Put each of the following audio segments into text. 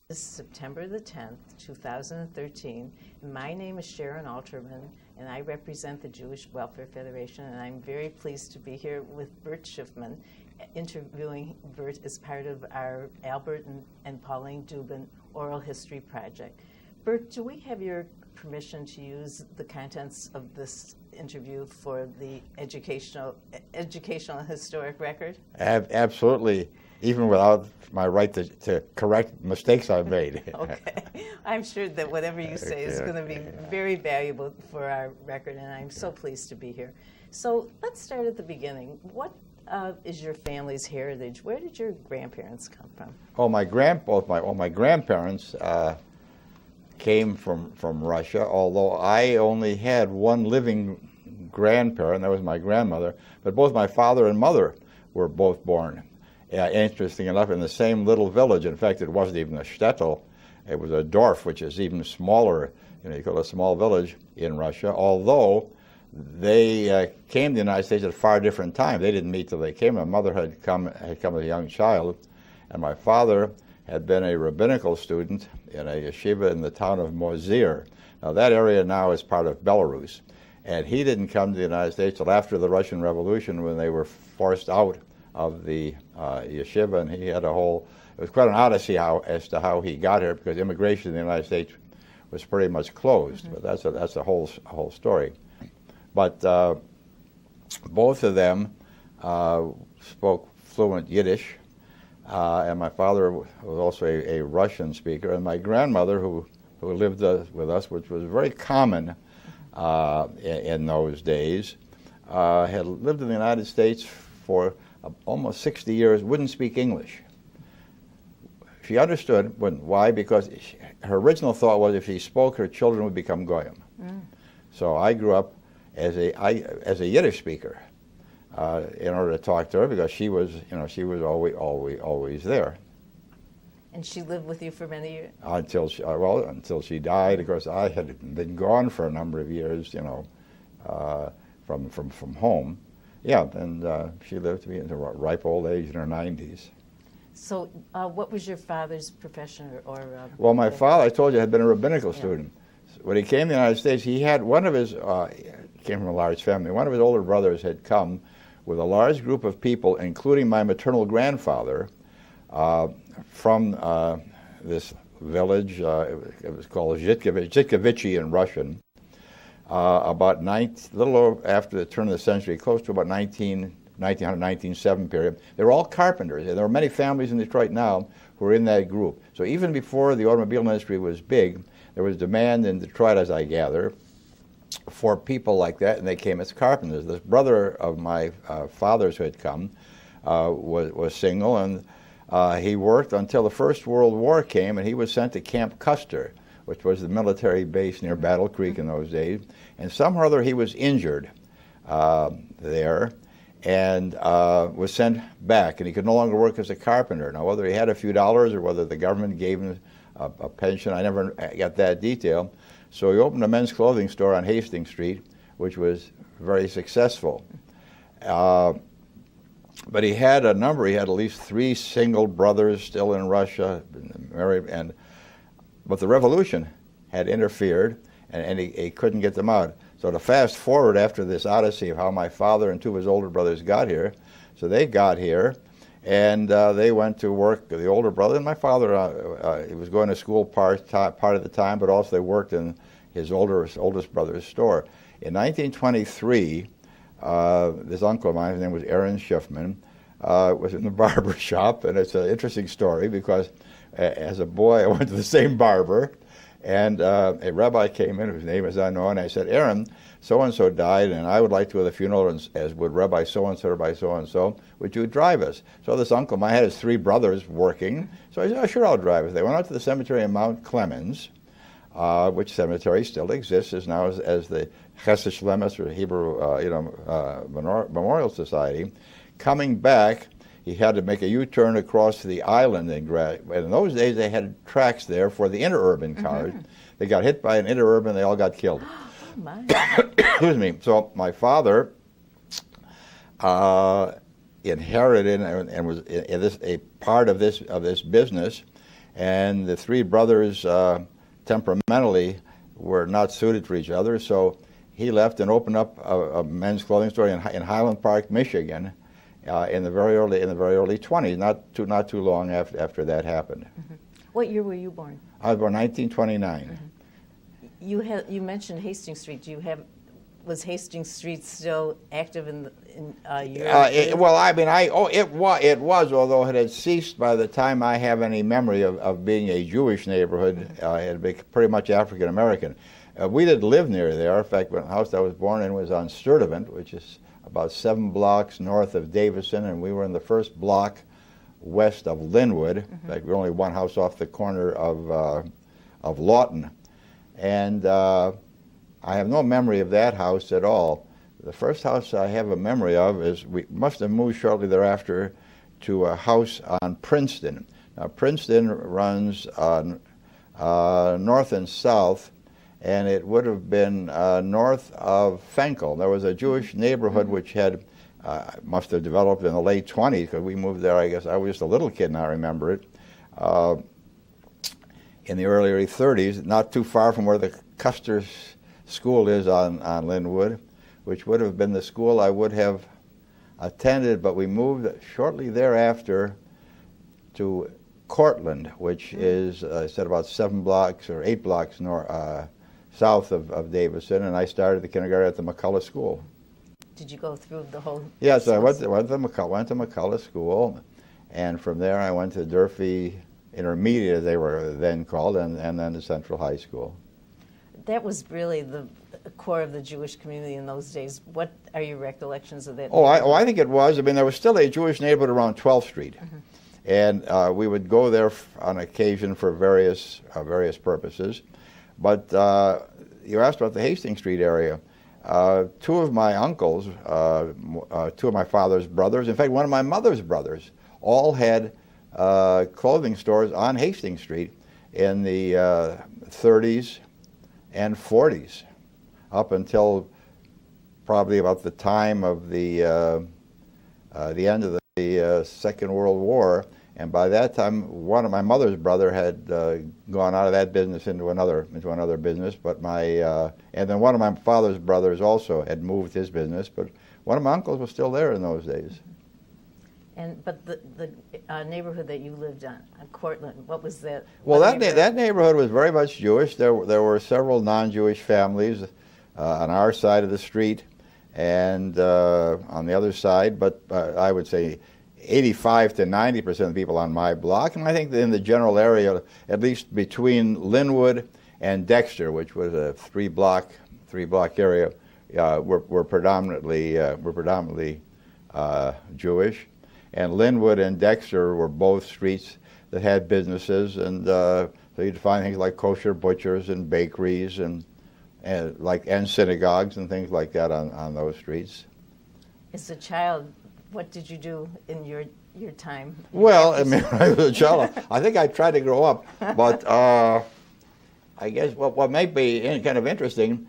This is September the 10th, 2013. My name is Sharon Alterman, and I represent the Jewish Welfare Federation, and I'm very pleased to be here with Burt Shifman, interviewing Burt as part of our Albert and Pauline Dubin Oral History Project. Burt, do we have your permission to use the contents of this interview for the educational and historic record? Absolutely, even without my right to correct mistakes I've made. Okay. I'm sure that whatever you say is going to be very valuable for our record, and I'm so pleased to be here. So let's start at the beginning. What is your family's heritage? Where did your grandparents come from? Oh, my grandparents came from Russia, although I only had one living grandparent, that was my grandmother, but both my father and mother were both born, interesting enough, in the same little village. In fact, it wasn't even a shtetl, it was a dorf, which is even smaller, you call it a small village in Russia, although they came to the United States at a far different time. They didn't meet till they came. My mother had come as a young child, and my father had been a rabbinical student in a yeshiva in the town of Mosir. Now that area now is part of Belarus. And he didn't come to the United States till after the Russian Revolution, when they were forced out of the yeshiva, and he had it was quite an odyssey as to how he got here, because immigration in the United States was pretty much closed. But that's a whole story. But both of them spoke fluent Yiddish, and my father was also a Russian speaker, and my grandmother, who lived with us, which was very common in those days, had lived in the United States for almost 60 years, wouldn't speak English. She understood why, because her original thought was if she spoke, her children would become goyim. So I grew up as a Yiddish speaker in order to talk to her, because she was always there. And she lived with you for many years? Until she died. Of course, I had been gone for a number of years, from home. Yeah, and she lived to be into ripe old age in her 90s. So what was your father's profession? Well, my father, I told you, had been a rabbinical student. So when he came to the United States, he had one of his, came from a large family, one of his older brothers had come with a large group of people, including my maternal grandfather, from this village. It was called Zhitkovichy in Russian. About little over after the turn of the century, close to about 1907 period. They were all carpenters, and there are many families in Detroit now who are in that group. So even before the automobile industry was big, there was demand in Detroit, as I gather, for people like that, and they came as carpenters. This brother of my father's who had come was single, and he worked until the First World War came, and he was sent to Camp Custer, which was the military base near Battle Creek in those days. And somehow or other he was injured there and was sent back, and he could no longer work as a carpenter. Now, whether he had a few dollars or whether the government gave him a pension, I never got that detail. So he opened a men's clothing store on Hastings Street, which was very successful. But he had he had at least 3 single brothers still in Russia, married, but the revolution had interfered, and he couldn't get them out. So to fast forward after this odyssey of how my father and 2 of his older brothers got here, so they got here, and they went to work, the older brother, and my father, he was going to school part of the time, but also they worked in his oldest brother's store. In 1923, this uncle of mine, his name was Aaron Shifman, was in the barber shop, and it's an interesting story because as a boy I went to the same barber, and a rabbi came in whose name is unknown. I said, Aaron, so-and-so died, and I would like to go to the funeral, as would Rabbi so-and-so, Rabbi so-and-so. Would you drive us? So this uncle of mine had his 3 brothers working, so I said, oh, sure, I'll drive us. They went out to the cemetery in Mount Clemens, which cemetery still exists as the Chesed Shlemes, or Hebrew Memorial Society. Coming back, he had to make a U-turn across the island. And in those days, they had tracks there for the interurban cars. They got hit by an interurban, they all got killed. Oh, my. Excuse me. So my father inherited and was a part of this business, and the three brothers temperamentally were not suited for each other, so he left and opened up a men's clothing store in Highland Park, Michigan, in the very early 20s. Not too long after that happened. Mm-hmm. What year were you born? I was born 1929. Mm-hmm. You mentioned Hastings Street. Was Hastings Street still active in your? It was, although it had ceased by the time I have any memory of being a Jewish neighborhood. It had been pretty much African American. We didn't live near there. In fact, the house I was born in was on Sturtevant, which is about 7 blocks north of Davison, and we were in the first block west of Linwood. Mm-hmm. In fact, we were only one house off the corner of Lawton. And I have no memory of that house at all. The first house I have a memory of is we must have moved shortly thereafter to a house on Princeton. Now, Princeton runs north and south, and it would have been north of Fenkell. There was a Jewish neighborhood which had must have developed in the late 20s, because we moved there, I guess I was just a little kid and I remember it, in the early 30s, not too far from where the Custer School is on Linwood, which would have been the school I would have attended, but we moved shortly thereafter to Cortland, which is, I said, about 7 blocks or 8 blocks south of Davison, and I started the kindergarten at the McCullough School. Did you go through the whole? Yes, I went to McCullough School, and from there I went to Durfee Intermediate, as they were then called, and then to Central High School. That was really the core of the Jewish community in those days. What are your recollections of that? I think it was. I mean, there was still a Jewish neighborhood around 12th Street, mm-hmm. and we would go there on occasion for various purposes. But you asked about the Hastings Street area. 2 of my uncles, 2 of my father's brothers, in fact, one of my mother's brothers, all had clothing stores on Hastings Street in the 30s and 40s, up until probably about the time of the end of the Second World War. And by that time, one of my mother's brother had gone out of that business into another business. But and then one of my father's brothers also had moved his business. But one of my uncles was still there in those days. But the neighborhood that you lived on Cortland, what was that? Well, that neighborhood was very much Jewish. There were several non-Jewish families on our side of the street and on the other side. But I would say 85 to 90% of the people on my block, and I think that in the general area, at least between Linwood and Dexter, which was a three block area, were predominantly Jewish. And Linwood and Dexter were both streets that had businesses, and so you'd find things like kosher butchers and bakeries and synagogues and things like that on those streets. As a child, what did you do in your time? Well, I mean, when I was a child, I think I tried to grow up, but I guess what might be kind of interesting,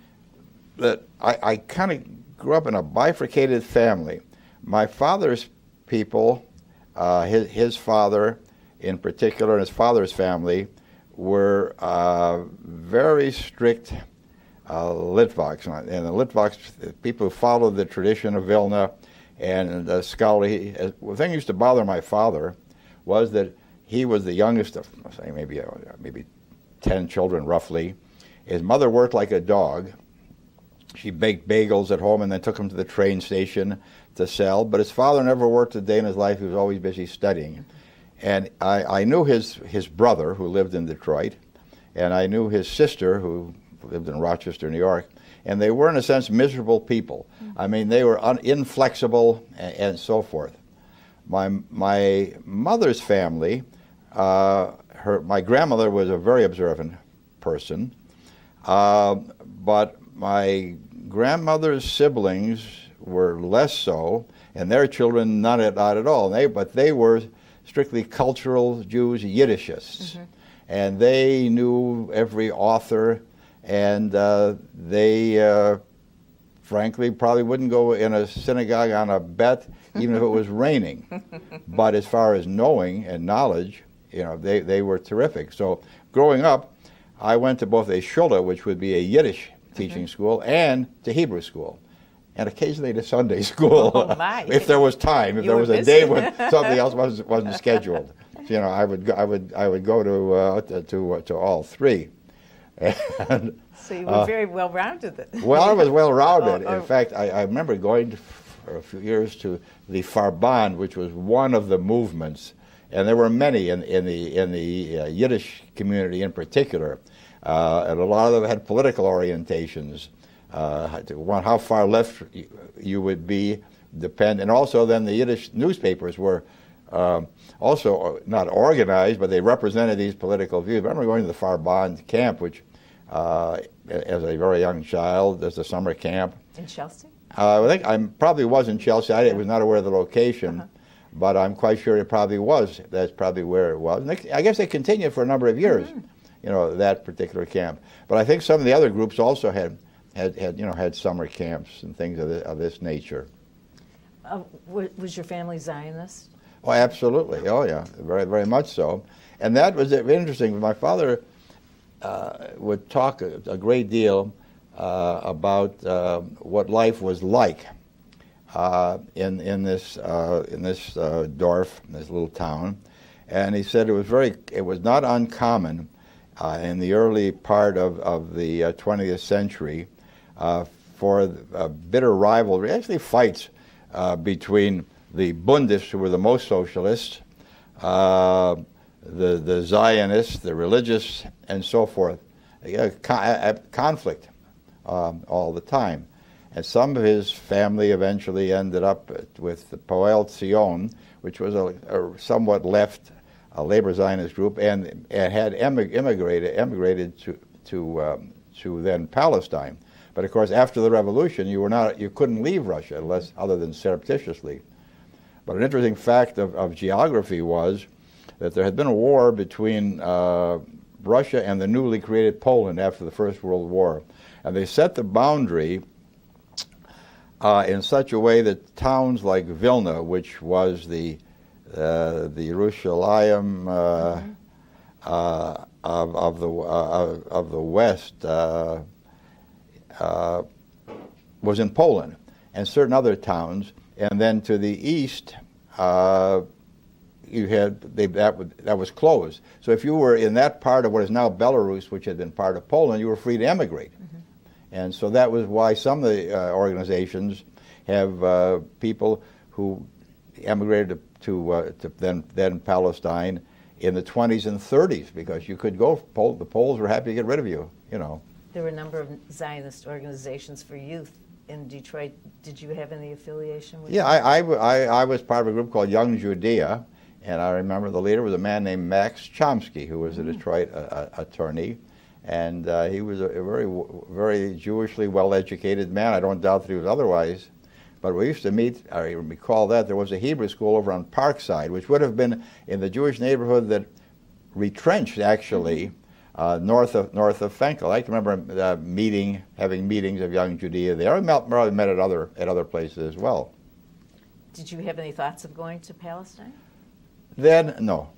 that I kind of grew up in a bifurcated family. My father's people, his father in particular, and his father's family, were very strict Litvaks. And the Litvaks, people who followed the tradition of Vilna, and the scholarly. The thing that used to bother my father was that he was the youngest of, say, maybe 10 children roughly. His mother worked like a dog. She baked bagels at home and then took them to the train station to sell. But his father never worked a day in his life. He was always busy studying. And I knew his brother, who lived in Detroit, and I knew his sister, who lived in Rochester, New York. And they were, in a sense, miserable people. I mean, they were inflexible and so forth. My mother's family, my grandmother was a very observant person, but my grandmother's siblings were less so, and their children not at all. But they were strictly cultural Jews, Yiddishists, and they knew every author. And they, frankly, probably wouldn't go in a synagogue on a bet, even if it was raining. But as far as knowing and knowledge, They were terrific. So growing up, I went to both a shula, which would be a Yiddish teaching school, and to Hebrew school, and occasionally to Sunday school, if there was time. If there was a day when something else wasn't scheduled, I would go to all three. And, so you were very well rounded. Well, I was well rounded. In fact, I remember going for a few years to the Farban, which was one of the movements, and there were many in the Yiddish community in particular, and a lot of them had political orientations. How far left you would be and also then the Yiddish newspapers were also not organized, but they represented these political views. I remember going to the Farban camp, which as a very young child, as a summer camp. In Chelsea? I think I probably was in Chelsea. I was not aware of the location, but I'm quite sure it probably was. That's probably where it was. And I guess they continued for a number of years, that particular camp. But I think some of the other groups also had summer camps and things of this nature. Was your family Zionist? Oh, absolutely. Oh, yeah, very, very much so. And that was interesting. My father would talk a great deal about what life was like in this dorf, this little town, and he said it was not uncommon in the early part of the 20th century for bitter rivalry, actually fights between the Bundists, who were the most socialists, the Zionists, the religious, and so forth. Conflict all the time. And some of his family eventually ended up with the Poel Zion, which was a somewhat left labor Zionist group, and had emigrated to then Palestine. But of course, after the revolution, you couldn't leave Russia other than surreptitiously. But an interesting fact of geography was that there had been a war between Russia and the newly created Poland after the First World War. And they set the boundary in such a way that towns like Vilna, which was the Yerushalayim of the West, was in Poland, and certain other towns. And then to the east, you had that was closed. So if you were in that part of what is now Belarus, which had been part of Poland, you were free to emigrate. And so that was why some of the organizations have people who emigrated to then Palestine in the 20s and 30s, because you could go. The Poles were happy to get rid of you. There were a number of Zionist organizations for youth in Detroit. Did you have any affiliation with them? I was part of a group called Young Judea, and I remember the leader was a man named Max Chomsky, who was a Detroit attorney, and he was a very, very Jewishly well-educated man. I don't doubt that he was otherwise. But we used to meet, I recall that, there was a Hebrew school over on Parkside, which would have been in the Jewish neighborhood that retrenched, actually, north of Fenkel. I can remember having meetings of Young Judea there. I probably met at other places as well. Did you have any thoughts of going to Palestine? Then, no,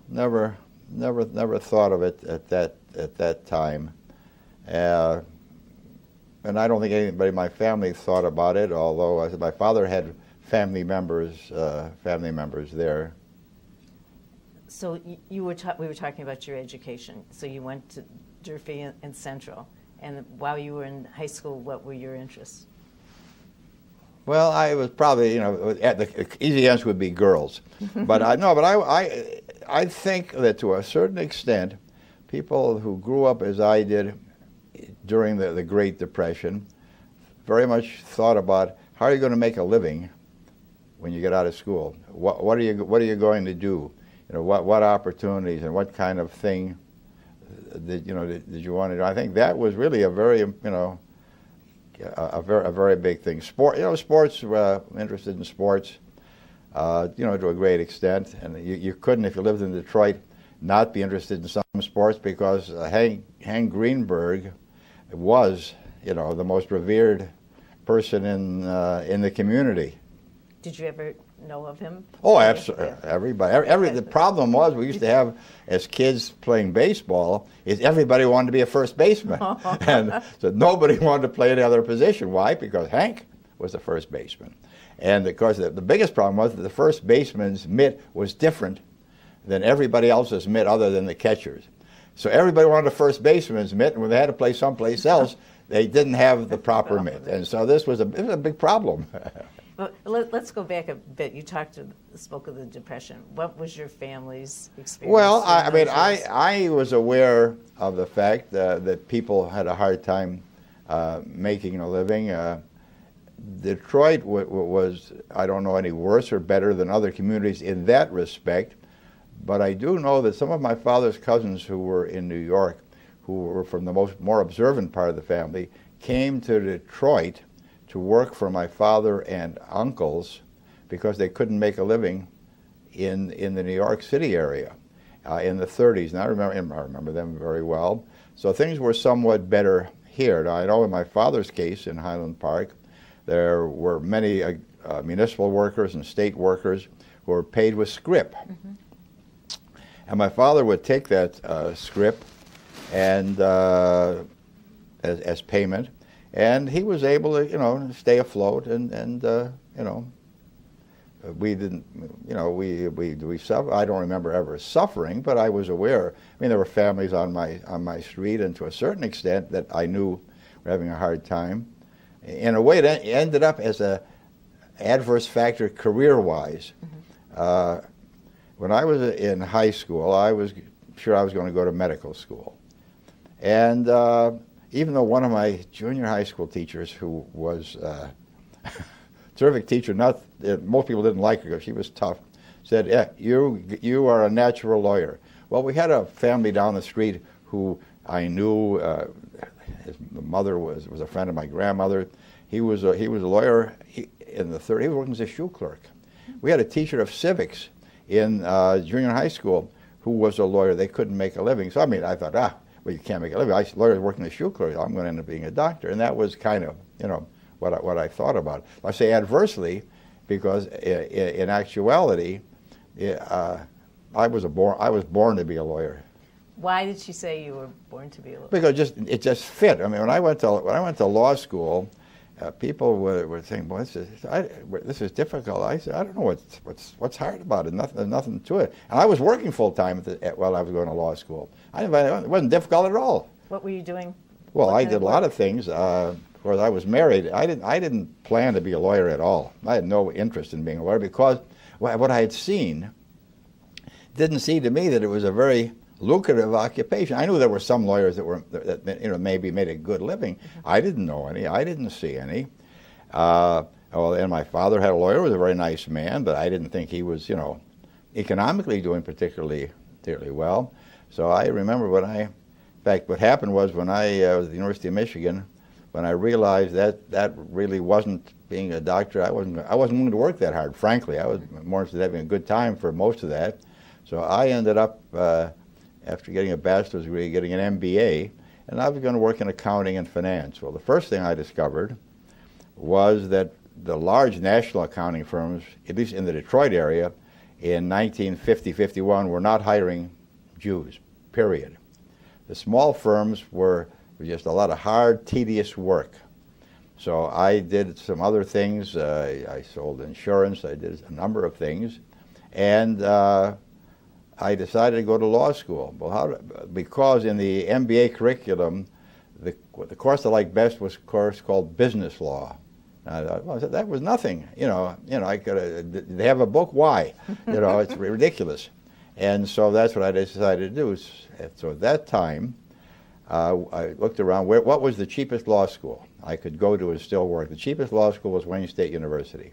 never thought of it at that time. And I don't think anybody in my family thought about it, although my father had family members there. So we were talking about your education. So you went to Durfee and Central, and while you were in high school, what were your interests? Well, I was probably, the easy answer would be girls, but I think that to a certain extent, people who grew up as I did during the Great Depression very much thought about how are you going to make a living when you get out of school? What are you going to do? What opportunities and what kind of thing did you want to do? I think that was really a very a very big thing. Sports. Interested in sports, to a great extent, and you couldn't, if you lived in Detroit, not be interested in some sports, because Hank Greenberg was, the most revered person in the community. Did you ever know of him? Oh, absolutely. Everybody. The problem was we used to have, as kids playing baseball, is everybody wanted to be a first baseman. And so nobody wanted to play any other position. Why? Because Hank was the first baseman. And of course, the biggest problem was that the first baseman's mitt was different than everybody else's mitt other than the catcher's. So everybody wanted a first baseman's mitt, and when they had to play someplace else, they didn't have the proper mitt. And so this was a big problem. Well, let's go back a bit. You spoke of the Depression. What was your family's experience? Well, I was aware of the fact that people had a hard time making a living. Detroit was, I don't know, any worse or better than other communities in that respect, but I do know that some of my father's cousins who were in New York, who were from the more observant part of the family, came to Detroit to work for my father and uncles because they couldn't make a living in the New York City area in the 30s. And I remember them very well. So things were somewhat better here. Now, I know in my father's case in Highland Park, there were many municipal workers and state workers who were paid with scrip. Mm-hmm. And my father would take that scrip and as payment, and he was able to, stay afloat, and we didn't, we suffer. I don't remember ever suffering, but I was aware. I mean, there were families on my street, and to a certain extent that I knew were having a hard time. In a way, it ended up as a adverse factor career-wise. Mm-hmm. When I was in high school, I was sure I was going to go to medical school, and even though one of my junior high school teachers, who was a terrific teacher, most people didn't like her because she was tough, said, "Yeah, you are a natural lawyer." Well, we had a family down the street who I knew. His mother was a friend of my grandmother. He was a lawyer in the 30s. He was working as a shoe clerk. We had a teacher of civics in junior high school who was a lawyer. They couldn't make a living. So I thought, well, you can't make a living. Lawyers working as a shoe clerk. I'm going to end up being a doctor. And that was kind of, what I thought about. I say adversely because in actuality, I was born to be a lawyer. Why did she say you were born to be a lawyer? Because it just fit. I mean, when I went to law school, people were saying, "Boy, this is difficult." I said, "I don't know what's hard about it. There's nothing to it." And I was working full time while I was going to law school. It wasn't difficult at all. What were you doing? Well, I did a lot of things. Of course, I was married. I didn't plan to be a lawyer at all. I had no interest in being a lawyer because what I had seen didn't seem to me that it was a very lucrative occupation. I knew there were some lawyers that maybe made a good living. Mm-hmm. I didn't know any. I didn't see any. And my father had a lawyer, was a very nice man, but I didn't think he was, economically doing particularly well. So I remember in fact, what happened was when I was at the University of Michigan, when I realized that really wasn't being a doctor, I wasn't going to work that hard, frankly. I was more interested in having a good time for most of that. So I ended up, after getting a bachelor's degree, getting an M.B.A., and I was going to work in accounting and finance. Well, the first thing I discovered was that the large national accounting firms, at least in the Detroit area, in 1950-51 were not hiring Jews, period. The small firms were just a lot of hard, tedious work. So I did some other things. I sold insurance. I did a number of things. And I decided to go to law school. Well, because in the M.B.A. curriculum, the course I liked best was a course called business law. And I thought, well, that was nothing. I could. They have a book. Why? It's ridiculous. And so that's what I decided to do. So at that time, I looked around. What was the cheapest law school I could go to and still work? The cheapest law school was Wayne State University.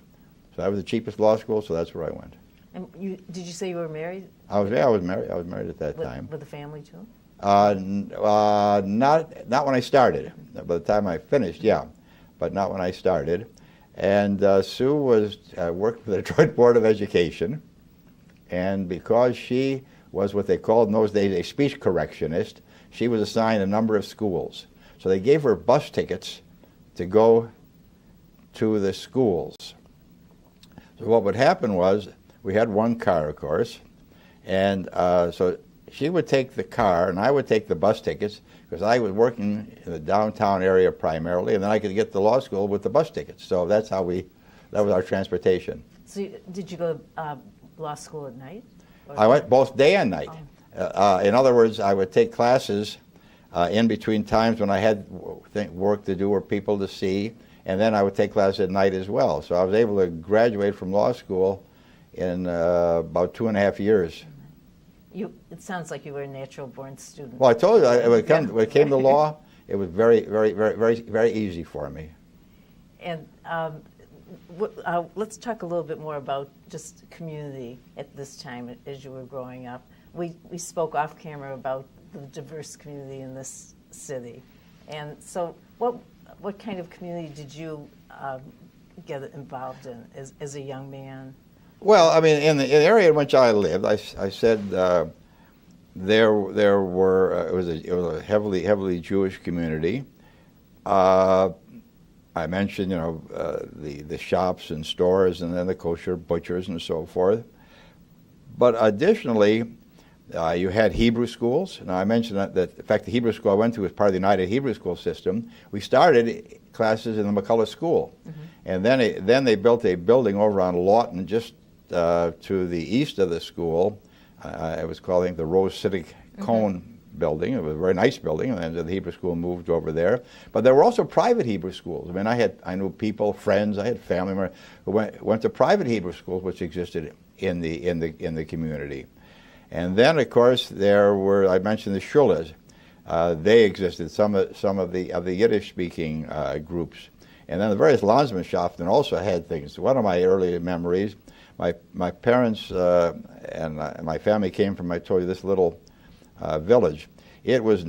So that was the cheapest law school. So that's where I went. And did you say you were married? I was married. I was married at that time. With a family too? Not when I started. By the time I finished, yeah, but not when I started. And Sue was worked for the Detroit Board of Education, and because she was what they called in those days a speech correctionist, she was assigned a number of schools. So they gave her bus tickets to go to the schools. So what would happen was, we had one car, of course, and so she would take the car, and I would take the bus tickets, because I was working in the downtown area primarily, and then I could get to law school with the bus tickets. So that's how that was our transportation. So did you go to law school at night? I went both day and night. In other words, I would take classes in between times when I had work to do or people to see, and then I would take classes at night as well. So I was able to graduate from law school in about 2.5 years. It sounds like you were a natural-born student. Well, I told you, when it came to law, it was very, very, very, very, very easy for me. And let's talk a little bit more about just community at this time as you were growing up. We spoke off camera about the diverse community in this city. And so what kind of community did you get involved in as a young man? Well, I mean, in the area in which I lived, I said there were it was a heavily Jewish community. I mentioned, the shops and stores, and then the kosher butchers and so forth. But additionally, you had Hebrew schools. Now, I mentioned that in fact, the Hebrew school I went to was part of the United Hebrew School system. We started classes in the McCullough School, and then they built a building over on Lawton, just to the east of the school. It was called, I think, the Rose Civic Cone building. It was a very nice building, and then the Hebrew school moved over there. But there were also private Hebrew schools. I mean, I knew people, friends, I had family members who went to private Hebrew schools, which existed in the community. And then, of course, there were, I mentioned the shulas. They existed, some of the Yiddish-speaking groups. And then the various Landsmannschaften also had things. One of my early memories, my parents and my family came from, I told you, this little village. It was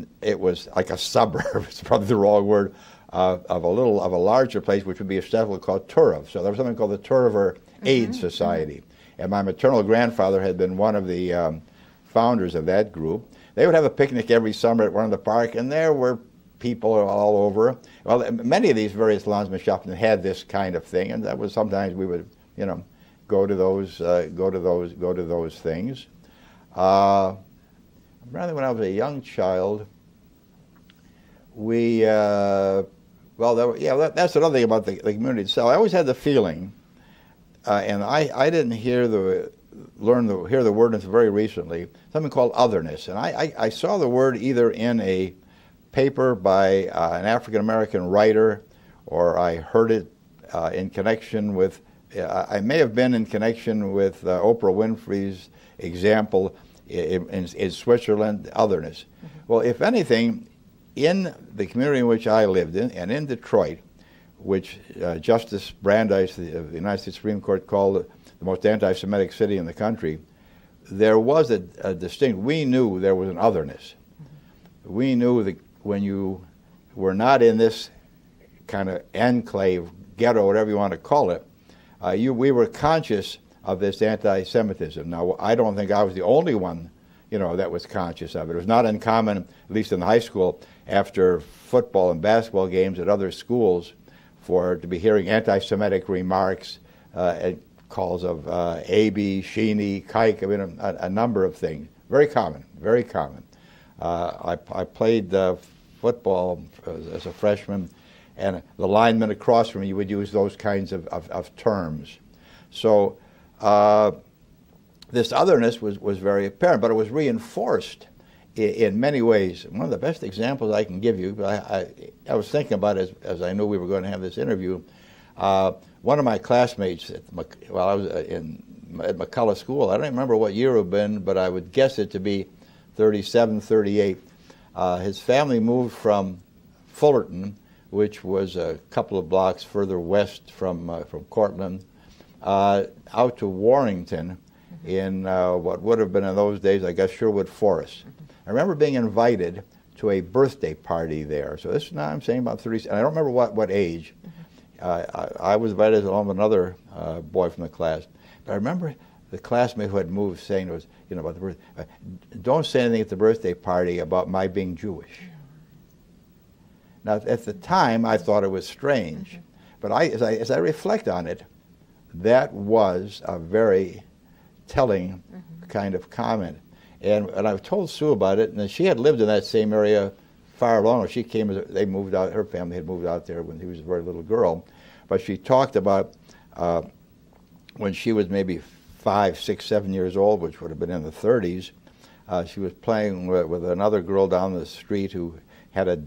like a suburb. It's probably the wrong word, of a larger place, which would be a settlement called Turov. So there was something called the Turiver Aid Society, and my maternal grandfather had been one of the founders of that group. They would have a picnic every summer at one of the park, and there were people all over. Well, many of these various Landsmannschaften had this kind of thing, and that was sometimes we would, go to those things. Rather, when I was a young child, that's another thing about the community itself. I always had the feeling, and I didn't hear the word until very recently, something called otherness. And I saw the word either in a paper by an African-American writer, or I heard it in connection with, I may have been in connection with Oprah Winfrey's example in Switzerland, otherness. Well, if anything, in the community in which I lived in, and in Detroit, which Justice Brandeis of the United States Supreme Court called the most anti-Semitic city in the country, there was a distinct, we knew there was an otherness. We knew that when you were not in this kind of enclave, ghetto, whatever you want to call it, we were conscious of this anti-Semitism. Now, I don't think I was the only one, that was conscious of it. It was not uncommon, at least in the high school, after football and basketball games at other schools, to be hearing anti-Semitic remarks, and calls of A.B., Sheeny, Kike, I mean, a number of things. Very common, very common. I played football as a freshman, and the lineman across from me would use those kinds of terms. So this otherness was very apparent, but it was reinforced in many ways. One of the best examples I can give you, I was thinking about it as I knew we were going to have this interview. One of my classmates while I was at McCullough School, I don't remember what year it would have been, but I would guess it to be 37, 38. His family moved from Fullerton, which was a couple of blocks further west from Cortland, out to Warrington in what would have been in those days, I guess, Sherwood Forest. I remember being invited to a birthday party there. So this now I'm saying about 30, and I don't remember what age. I was invited along with another boy from the class. But I remember the classmate who had moved saying to us, about the birthday, don't say anything at the birthday party about my being Jewish. Now, at the time, I thought it was strange. But as I reflect on it, that was a very telling kind of comment. And I've told Sue about it, and she had lived in that same area far longer. She came, they moved out, her family had moved out there when she was a very little girl. But she talked about when she was maybe 5, 6, 7 years old, which would have been in the 30s, she was playing with another girl down the street who had a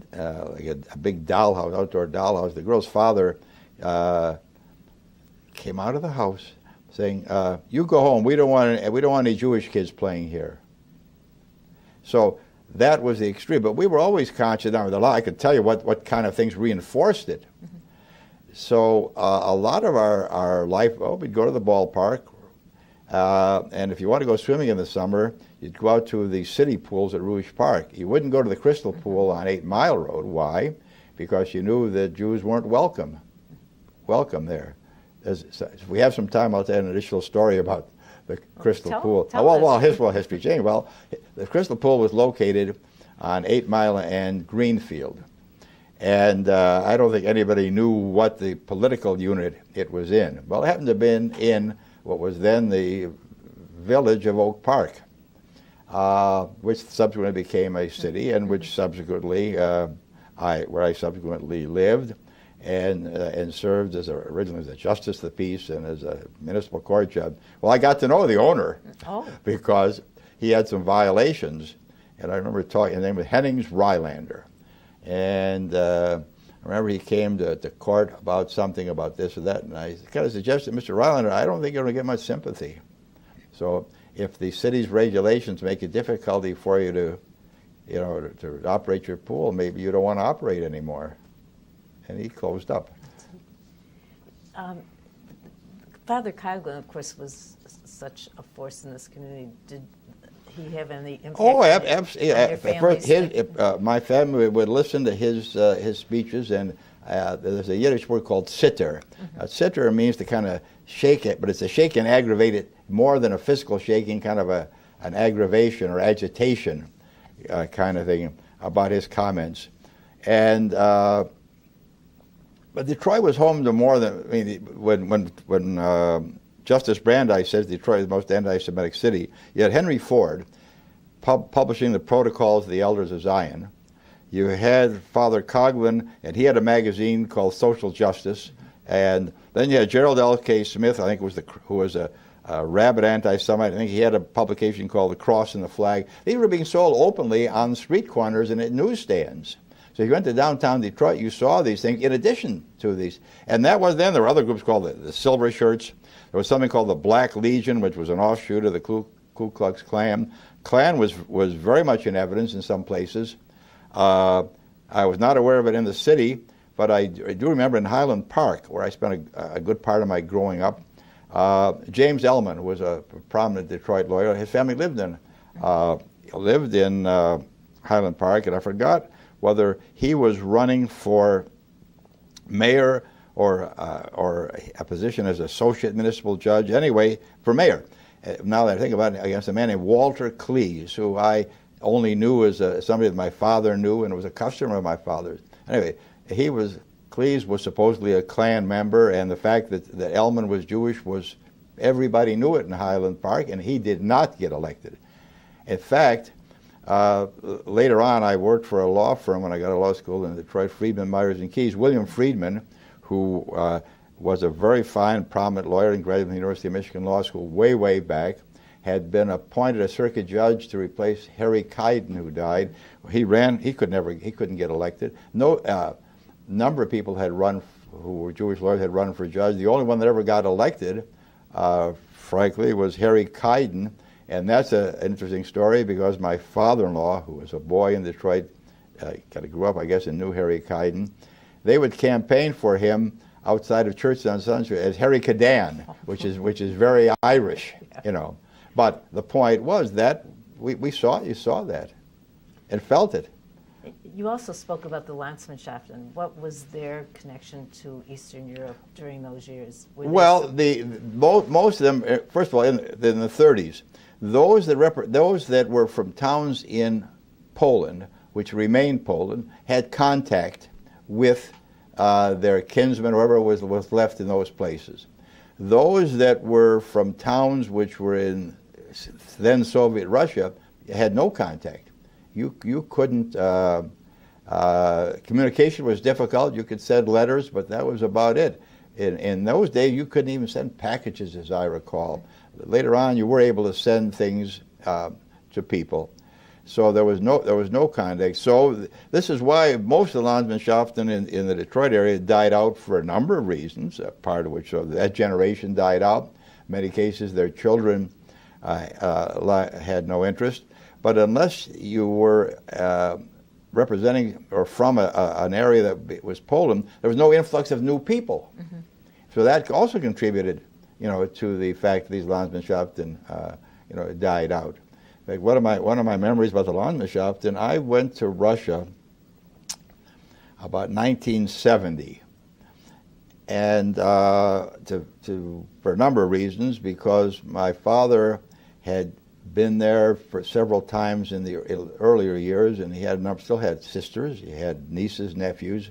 big dollhouse, outdoor dollhouse. The girl's father came out of the house saying, "You go home. We don't want any Jewish kids playing here." So that was the extreme. But we were always conscious. Now, I could tell you what kind of things reinforced it. So a lot of our life, we'd go to the ballpark, and if you want to go swimming in the summer, you'd go out to the city pools at Rouge Park. You wouldn't go to the Crystal Pool on 8 Mile Road. Why? Because you knew that Jews weren't welcome there. If we have some time, I'll tell an additional story about the Crystal Pool. History changed. Well, the Crystal Pool was located on 8 Mile and Greenfield. And I don't think anybody knew what the political unit it was in. Well, it happened to have been in what was then the village of Oak Park, which subsequently became a city, and which subsequently, where I subsequently lived, and served originally as a justice of the peace and as a municipal court judge. Well, I got to know the owner because he had some violations, and I remember talking. His name was Hennings Rylander, and I remember he came to court about something about this or that, and I kind of suggested, Mr. Rylander, I don't think you're going to get much sympathy. So if the city's regulations make it difficulty for you to operate your pool, maybe you don't want to operate anymore. And he closed up. Father Coughlin, of course, was such a force in this community. Did he have any impact absolutely. on your families? My family would listen to his speeches, and there's a Yiddish word called sitter. Sitter means to kind of shake it, but it's a shake and aggravate it more than a physical shaking, kind of an aggravation or agitation kind of thing about his comments. And but Detroit was home to more than, when Justice Brandeis says Detroit is the most anti-Semitic city, you had Henry Ford publishing the Protocols of the Elders of Zion. You had Father Coughlin, and he had a magazine called Social Justice. And then you had Gerald L.K. Smith, I think who was a rabid anti-Semite. I think he had a publication called The Cross and the Flag. These were being sold openly on street corners and at newsstands. So if you went to downtown Detroit, you saw these things in addition to these. And that was then. There were other groups called the Silver Shirts. There was something called the Black Legion, which was an offshoot of the Ku Klux Klan. Klan was very much in evidence in some places. I was not aware of it in the city, but I do remember in Highland Park, where I spent a good part of my growing up, James Ellman was a prominent Detroit lawyer. His family lived in Highland Park, and I forgot whether he was running for mayor or a position as associate municipal judge. Anyway, for mayor. Now that I think about it, against a man named Walter Cleese, who I only knew as somebody that my father knew and was a customer of my father's. Anyway, Cleese was supposedly a Klan member, and the fact that Ellman was Jewish everybody knew it in Highland Park, and he did not get elected. In fact, later on, I worked for a law firm when I got to law school in Detroit, Friedman, Myers, and Keyes. William Friedman, who was a very fine, prominent lawyer and graduated from the University of Michigan Law School way back, had been appointed a circuit judge to replace Harry Kiden, who died. He couldn't get elected. No number of people had run, who were Jewish lawyers, had run for judge. The only one that ever got elected, frankly, was Harry Kiden. And that's an interesting story because my father-in-law, who was a boy in Detroit, kind of grew up, I guess, and knew Harry Kiden. They would campaign for him outside of churches on Sunday Street as Harry Cadan, which is very Irish, But the point was that you saw that and felt it. You also spoke about the Landsmannschaften. What was their connection to Eastern Europe during those years? Well, most of them, first of all, in the 30s, those that were from towns in Poland, which remained Poland, had contact with their kinsmen, whoever was left in those places. those that were from towns which were in then Soviet Russia had no contact. You couldn't, communication was difficult. You could send letters, but that was about it. In those days, you couldn't even send packages, as I recall. Later on, you were able to send things to people. So there was no contact. So this is why most of the Landsmannschaften in the Detroit area died out for a number of reasons, part of which that generation died out. In many cases, their children had no interest. But unless you were representing or from an area that was Poland, there was no influx of new people. Mm-hmm. So that also contributed, to the fact that these Landsmannschaften, died out. In fact, one of my memories about the Landsmannschaften, I went to Russia about 1970, and for a number of reasons, because my father had been there for several times in the earlier years, and he still had sisters, he had nieces, nephews,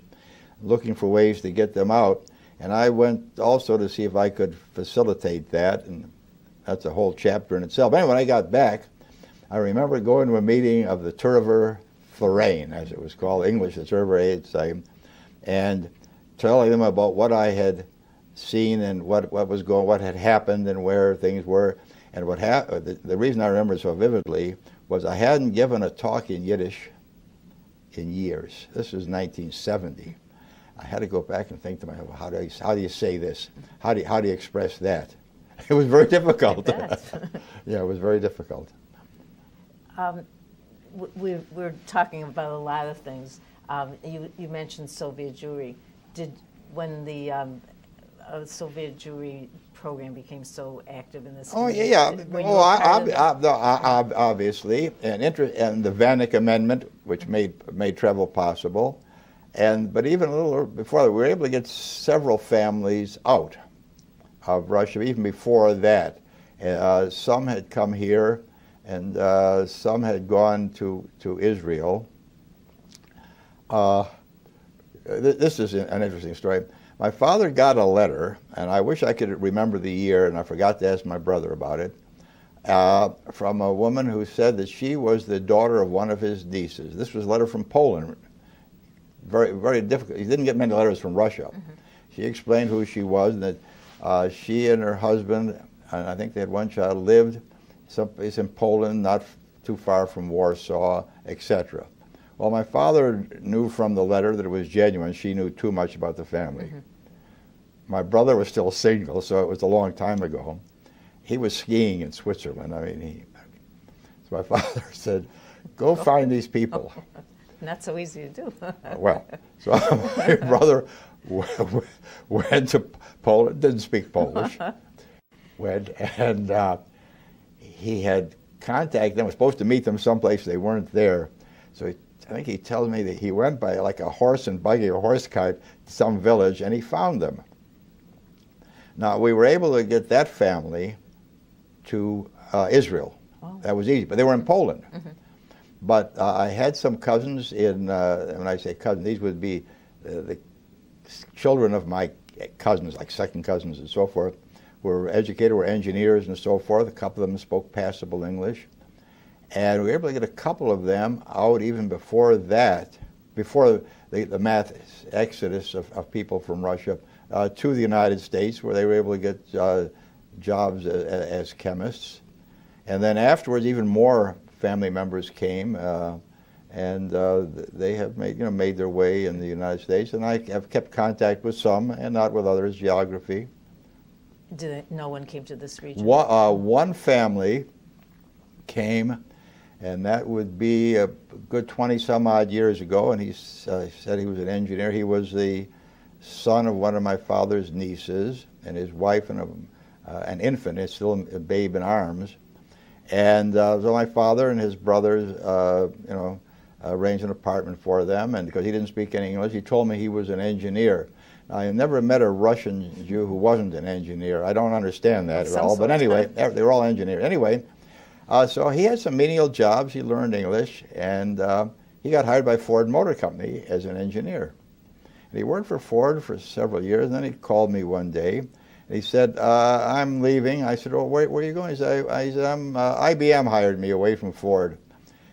looking for ways to get them out. And I went also to see if I could facilitate that, and that's a whole chapter in itself. Anyway, when I got back, I remember going to a meeting of the Turver Verein, as it was called, English, the Turver Verein, and telling them about what I had seen and what had happened and where things were. And the reason I remember it so vividly was I hadn't given a talk in Yiddish in years. This was 1970. I had to go back and think to myself, how do you say this? How do you express that? It was very difficult. Yeah, it was very difficult. We're talking about a lot of things. You mentioned Soviet Jewry. When the Soviet Jewry program became so active in this? Oh yeah. Obviously, and the Vanik Amendment, which made travel possible, but even a little before that, we were able to get several families out of Russia. Even before that, some had come here, and some had gone to Israel. This is an interesting story. My father got a letter, and I wish I could remember the year, and I forgot to ask my brother about it, from a woman who said that she was the daughter of one of his nieces. This was a letter from Poland. Very, very difficult. He didn't get many letters from Russia. Mm-hmm. She explained who she was, and that she and her husband, and I think they had one child, lived someplace in Poland, not too far from Warsaw, etc. Well, my father knew from the letter that it was genuine. She knew too much about the family. Mm-hmm. My brother was still single, so it was a long time ago. He was skiing in Switzerland. So my father said, go find these people. Not so easy to do. Well, so my brother went to Poland, didn't speak Polish, went, and he had contacted them, was supposed to meet them someplace, they weren't there. So I think he tells me that he went by like a horse and buggy, a horse cart, to some village, and he found them. Now, we were able to get that family to Israel. Oh. That was easy, but they were in Poland. Mm-hmm. But I had some cousins when I say cousins, these would be the children of my cousins, like second cousins and so forth, were educated, were engineers and so forth. A couple of them spoke passable English. And we were able to get a couple of them out even before that, before the mass exodus of people from Russia to the United States, where they were able to get jobs as chemists. And then afterwards, even more family members came, and they have made their way in the United States. And I have kept contact with some, and not with others. Geography. No one came to this region? One family came, and that would be a good 20-some-odd years ago, and he said he was an engineer. He was the son of one of my father's nieces, and his wife and an infant, is still a babe in arms. And so my father and his brothers, arranged an apartment for them, and because he didn't speak any English, he told me he was an engineer. I never met a Russian Jew who wasn't an engineer. I don't understand that at all, but anyway, they were all engineers. Anyway, so he had some menial jobs. He learned English, and he got hired by Ford Motor Company as an engineer. And he worked for Ford for several years, and then he called me one day, He said, I'm leaving. I said, oh, where are you going? He said, IBM hired me away from Ford.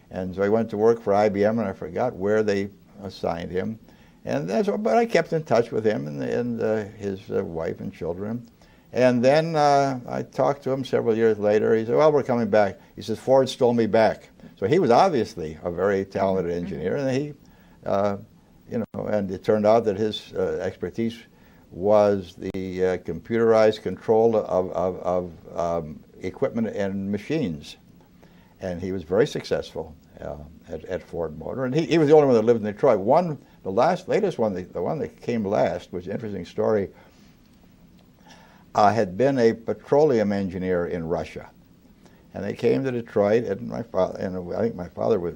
And so I went to work for IBM, and I forgot where they assigned him. And but I kept in touch with him and his wife and children. And then I talked to him several years later. He said, well, we're coming back. He says, Ford stole me back. So he was obviously a very talented engineer, and he, and it turned out that his expertise was the computerized control of equipment and machines. And he was very successful at Ford Motor. And he was the only one that lived in Detroit. The latest one, the one that came last, was an interesting story, had been a petroleum engineer in Russia. And they came to Detroit, and I think my father was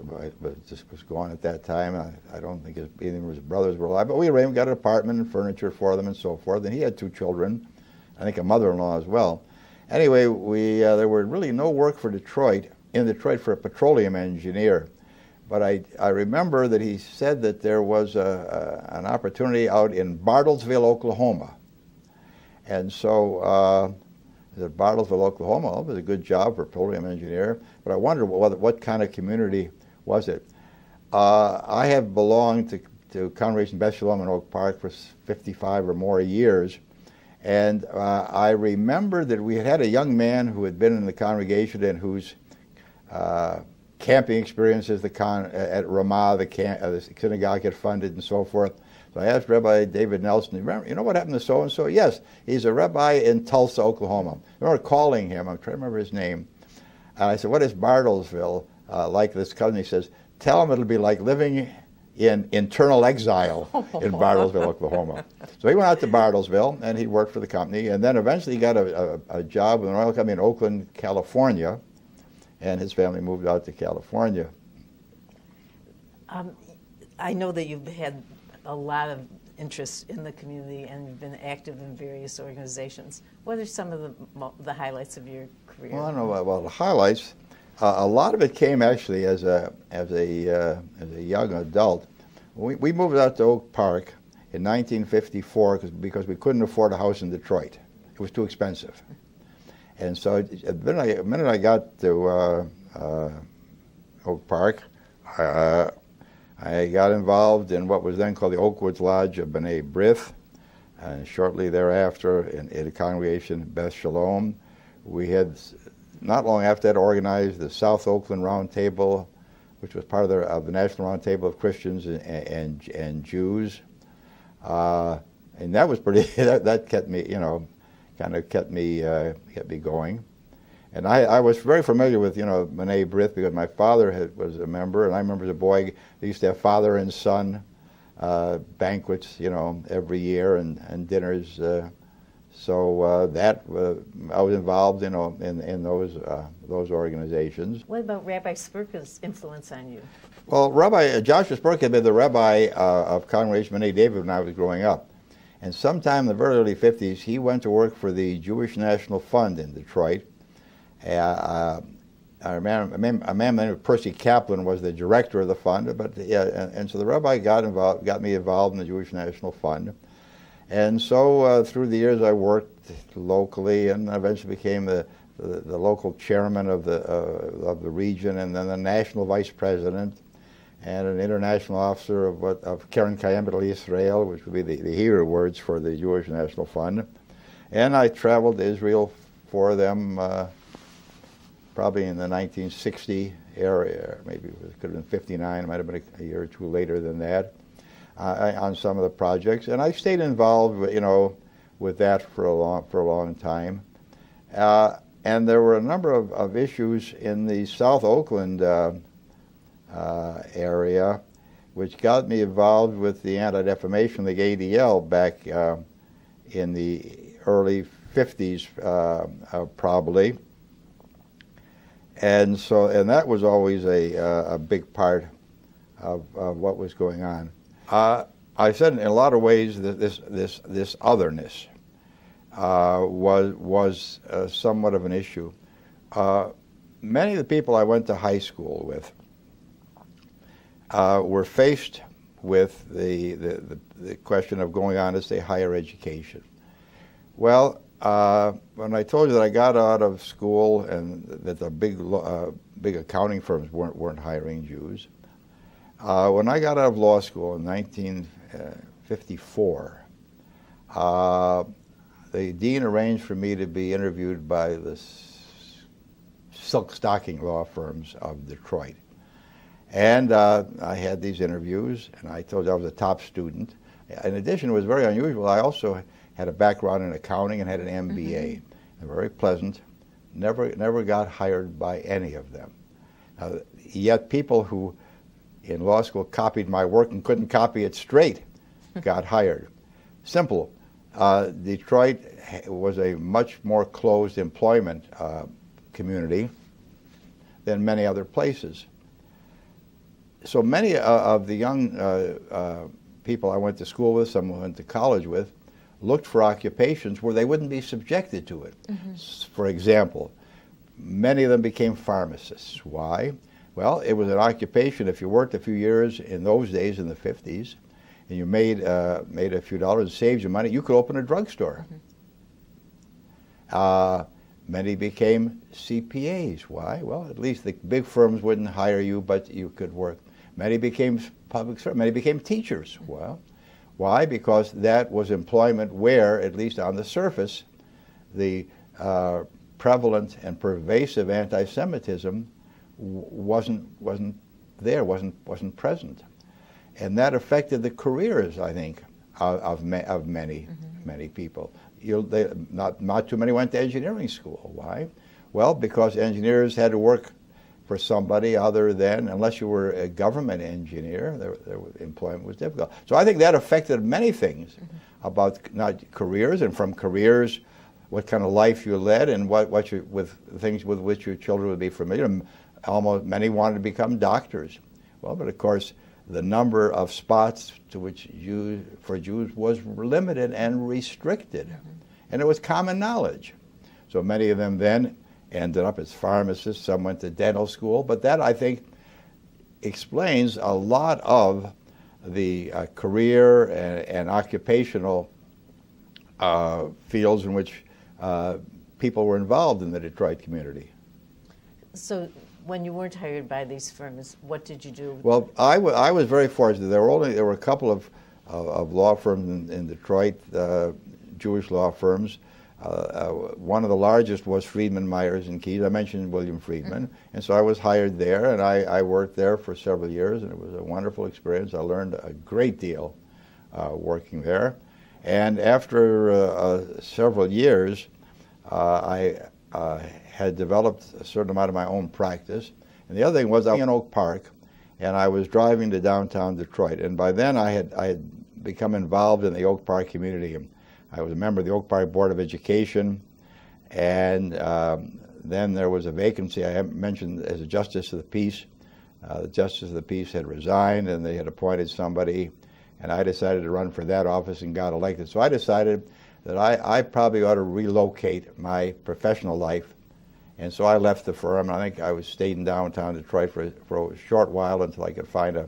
gone at that time. I don't think either of his brothers were alive, but we got an apartment and furniture for them and so forth. And he had 2 children, I think a mother-in-law as well. Anyway, there were really no work for in Detroit for a petroleum engineer. But I remember that he said that there was an opportunity out in Bartlesville, Oklahoma. And so at Bartlesville, Oklahoma, it was a good job for a petroleum engineer, but I wondered what kind of community was it. I have belonged to Congregation Beth Shalom in Oak Park for 55 or more years, and I remember that we had a young man who had been in the congregation and whose camping experiences at Ramah, the synagogue had funded and so forth. So I asked Rabbi David Nelson, you know what happened to so-and-so? Yes, he's a rabbi in Tulsa, Oklahoma. I remember calling him. I'm trying to remember his name. And I said, what is Bartlesville like? This cousin, he says, tell him it'll be like living in internal exile in Bartlesville, Oklahoma. So he went out to Bartlesville, and he worked for the company. And then eventually he got a job with an oil company in Oakland, California. And his family moved out to California. I know that you've had a lot of interest in the community and you've been active in various organizations. What are some of the highlights of your career? Well, I don't know about the highlights. A lot of it came actually as a young adult. We moved out to Oak Park in 1954 because we couldn't afford a house in Detroit. It was too expensive. And so the minute I got to Oak Park, I got involved in what was then called the Oakwoods Lodge of B'nai B'rith, and shortly thereafter in a congregation, Beth Shalom. We had, not long after that, organized the South Oakland Round Table, which was part of the National Round Table of Christians and Jews. And that was pretty, that kept me, kept me going. And I was very familiar with, B'nai B'rith because my father was a member, and I remember as a boy, they used to have father and son banquets, every year and dinners. So that I was involved, in those organizations. What about Rabbi Spurka's influence on you? Well, Rabbi Joshua Spurka had been the rabbi of Congregation B'nai David when I was growing up. And sometime in the very early 50s, he went to work for the Jewish National Fund in Detroit. I remember a man named Percy Kaplan was the director of the fund, and so the rabbi got me involved in the Jewish National Fund. And so through the years I worked locally and eventually became the local chairman of the region, and then the national vice president and an international officer of Keren Kayem Israel, which would be the Hebrew words for the Jewish National Fund. And I traveled to Israel for them probably in the 1960 area, maybe it could have been 59, it might have been a year or two later than that, on some of the projects. And I stayed involved, with that for a long time. And there were a number of issues in the South Oakland area which got me involved with the Anti-Defamation League, ADL, back in the early 50s, probably. And that was always a big part of what was going on. I said in a lot of ways that this otherness was somewhat of an issue. Many of the people I went to high school with were faced with the question of going on to, say, higher education. Well, when I told you that I got out of school and that the big accounting firms weren't hiring Jews, when I got out of law school in 1954, the dean arranged for me to be interviewed by the silk stocking law firms of Detroit. And I had these interviews, and I told you I was a top student. In addition, it was very unusual. I also had a background in accounting and had an M.B.A. And very pleasant. Never got hired by any of them. Yet people who in law school copied my work and couldn't copy it straight got hired. Simple. Detroit was a much more closed employment community than many other places. So many of the young people I went to school with, some I went to college with, looked for occupations where they wouldn't be subjected to it. For example, many of them became pharmacists. Why? Well, it was an occupation. If you worked a few years in those days, in the 50s, and you made a few dollars, saved you money, you could open a drugstore. Many became CPAs. Why? Well, at least the big firms wouldn't hire you, but you could work. Many became public servants. Many became teachers. Well, why? Because that was employment where, at least on the surface, the prevalent and pervasive anti-Semitism wasn't there, wasn't present, and that affected the careers, I think, of many people. Not too many went to engineering school. Why? Well, because engineers had to work for somebody other than, unless you were a government engineer, their employment was difficult. So I think that affected many things about not careers, and from careers, what kind of life you led, and with things with which your children would be familiar. Many wanted to become doctors. Well, but of course, the number of spots to which for Jews was limited and restricted, and it was common knowledge. So many of them then ended up as pharmacists. Some went to dental school, but that, I think, explains a lot of the career and occupational fields in which people were involved in the Detroit community. So when you weren't hired by these firms, what did you do? Well, I was very fortunate. There were a couple of law firms in Detroit, Jewish law firms. One of the largest was Friedman, Myers and Keyes. I mentioned William Friedman, and so I was hired there, and I worked there for several years, and it was a wonderful experience. I learned a great deal working there, and after several years, I had developed a certain amount of my own practice. And the other thing was I was in Oak Park, and I was driving to downtown Detroit, and by then I had become involved in the Oak Park community. I was a member of the Oak Park Board of Education, and then there was a vacancy I mentioned as a Justice of the Peace. The Justice of the Peace had resigned, and they had appointed somebody, and I decided to run for that office and got elected. So I decided that I probably ought to relocate my professional life, and so I left the firm. I think I stayed in downtown Detroit for a short while until I could find a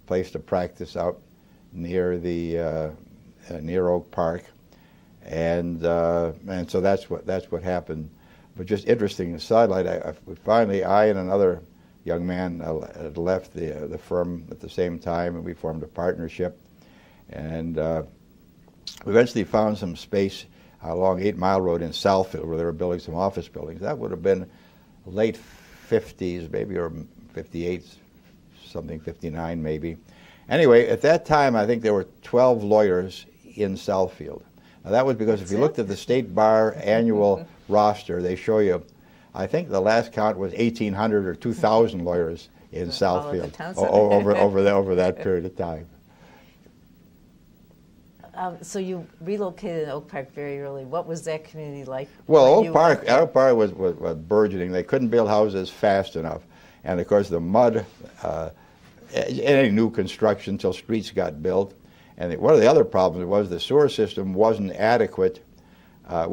place to practice out near near Oak Park. And so that's what happened. But just interesting sidelight, finally I and another young man had left the firm at the same time, and we formed a partnership. And we eventually found some space along 8 Mile Road in Southfield, where they were building some office buildings. That would have been late 50s, maybe, or 58, something, 59 maybe. Anyway, at that time, I think there were 12 lawyers in Southfield. Now, that was because if you looked at the State Bar annual roster, they show you, I think the last count was 1,800 or 2,000 lawyers in Southfield over that period of time. So you relocated in Oak Park very early. What was that community like? Well, Oak Park was burgeoning. They couldn't build houses fast enough. And of course the mud, any new construction until streets got built. And one of the other problems was the sewer system wasn't adequate for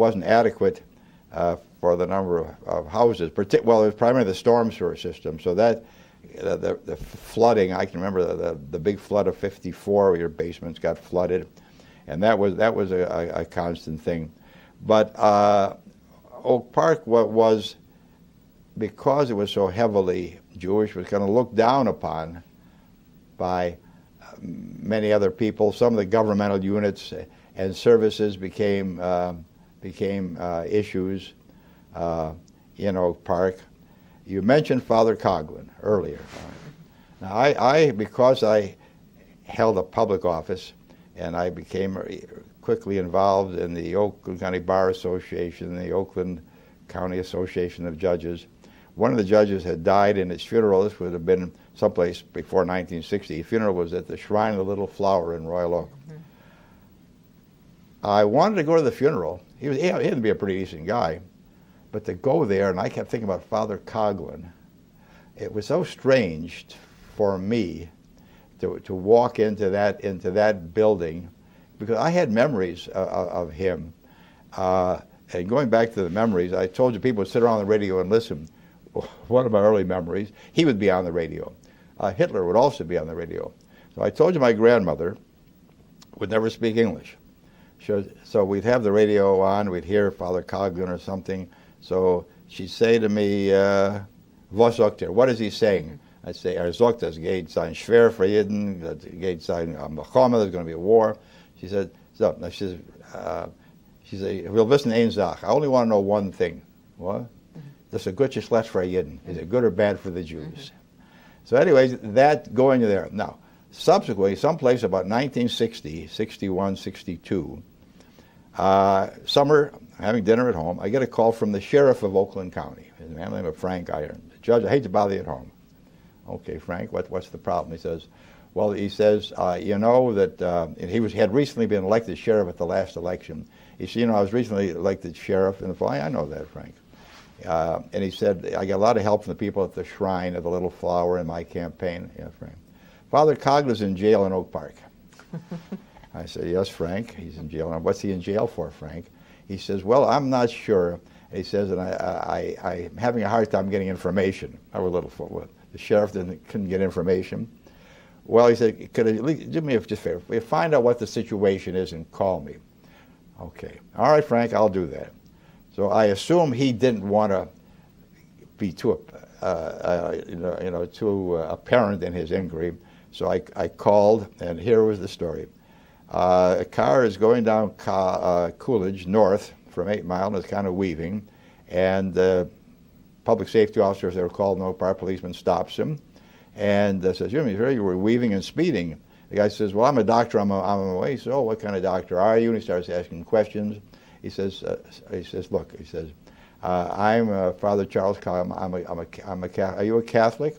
the number of houses. Well, it was primarily the storm sewer system. So that the flooding, I can remember the big flood of '54, where your basements got flooded, and that was a constant thing. But Oak Park was, because it was so heavily Jewish, was kind of looked down upon by many other people. Some of the governmental units and services became issues in Oak Park. You mentioned Father Coughlin earlier. Now, I because I held a public office, and I became quickly involved in the Oakland County Bar Association, the Oakland County Association of Judges. One of the judges had died, and his funeral, this would have been someplace before 1960. His funeral was at the Shrine of the Little Flower in Royal Oak. Mm-hmm. I wanted to go to the funeral. He had to be a pretty decent guy, but to go there, and I kept thinking about Father Coughlin. It was so strange for me to walk into that building, because I had memories of him. And going back to the memories, I told you people would sit around the radio and listen. One of my early memories, he would be on the radio. Hitler would also be on the radio. So I told you my grandmother would never speak English. So we'd have the radio on, we'd hear Father Coughlin or something. So she'd say to me, "Was sagt what is he saying?" I'd say, sagt, es geht sein schwer für jeden, es geht sein Muhammad, there's going to be a war. She said, we'll listen to eine Sache. I only want to know one thing. What? Das ist gut schlecht für jeden. Is it good or bad for the Jews? So anyways, that going there. Now, subsequently, someplace about 1960, 61, 62, summer, having dinner at home, I get a call from the sheriff of Oakland County. His man named Frank Iron. Judge, I hate to bother you at home. Okay, Frank, what's the problem? He says, you know that he had recently been elected sheriff at the last election. He said, I was recently elected sheriff, and I know that, Frank. And he said, I got a lot of help from the people at the Shrine of the Little Flower in my campaign. Yeah, Frank. Father Coughlin in jail in Oak Park. I said, yes, Frank, he's in jail. What's he in jail for, Frank? He says, well, I'm not sure. He says, and I'm having a hard time getting information. I was a little full. The sheriff couldn't get information. Well, he said, could you at least do me a favor? Find out what the situation is and call me. Okay. All right, Frank, I'll do that. So I assume he didn't want to be too apparent in his inquiry. So I called, and here was the story. A car is going down Coolidge north from 8 Mile, and it's kind of weaving, and public safety officers that were called, no Oak Park policeman stops him and says, you were weaving and speeding. The guy says, well, I'm a doctor, I'm on my way. He says, oh, what kind of doctor are you? And he starts asking questions. He says, look, I'm Father Charles Coughlin. I'm a Catholic. Are you a Catholic?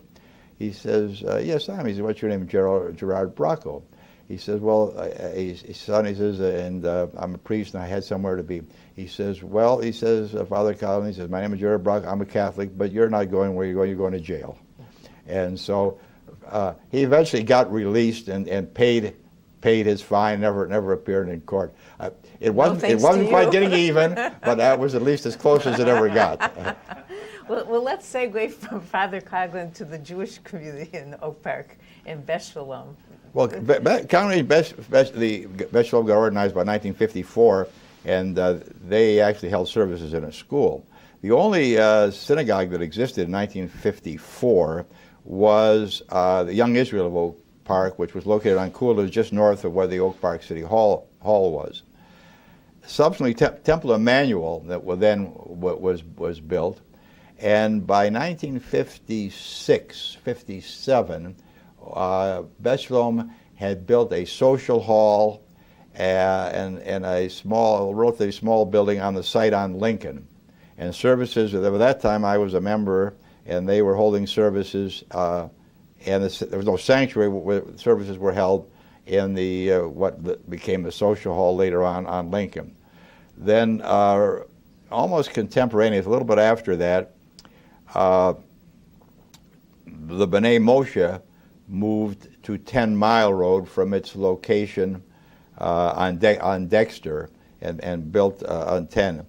He says, yes, I am. He says, what's your name? Gerard Bracco. He says, well, his son, he says, and I'm a priest and I had somewhere to be. He says, Father Coughlin, he says, my name is Gerard Bracco, I'm a Catholic, but you're not going where you're going to jail. And so he eventually got released and paid his fine, never appeared in court. It wasn't quite getting even, but that was at least as close as it ever got. Well, let's segue from Father Coughlin to the Jewish community in Oak Park in Beth Shalom. Well, the Beth Shalom got organized by 1954, and they actually held services in a school. The only synagogue that existed in 1954 was the Young Israel of Oak Park, which was located on Coolidge, just north of where the Oak Park City Hall was. Subsequently, Temple Emmanuel that was built, and by 1956, 57, Beth Shalom had built a social hall and a relatively small building on the site on Lincoln. And services, at that time I was a member, and they were holding services, and there was no sanctuary where services were held in the what became the social hall later on Lincoln. Then almost contemporaneous, a little bit after that, the B'nai Moshe moved to 10 Mile Road from its location on Dexter and built on 10.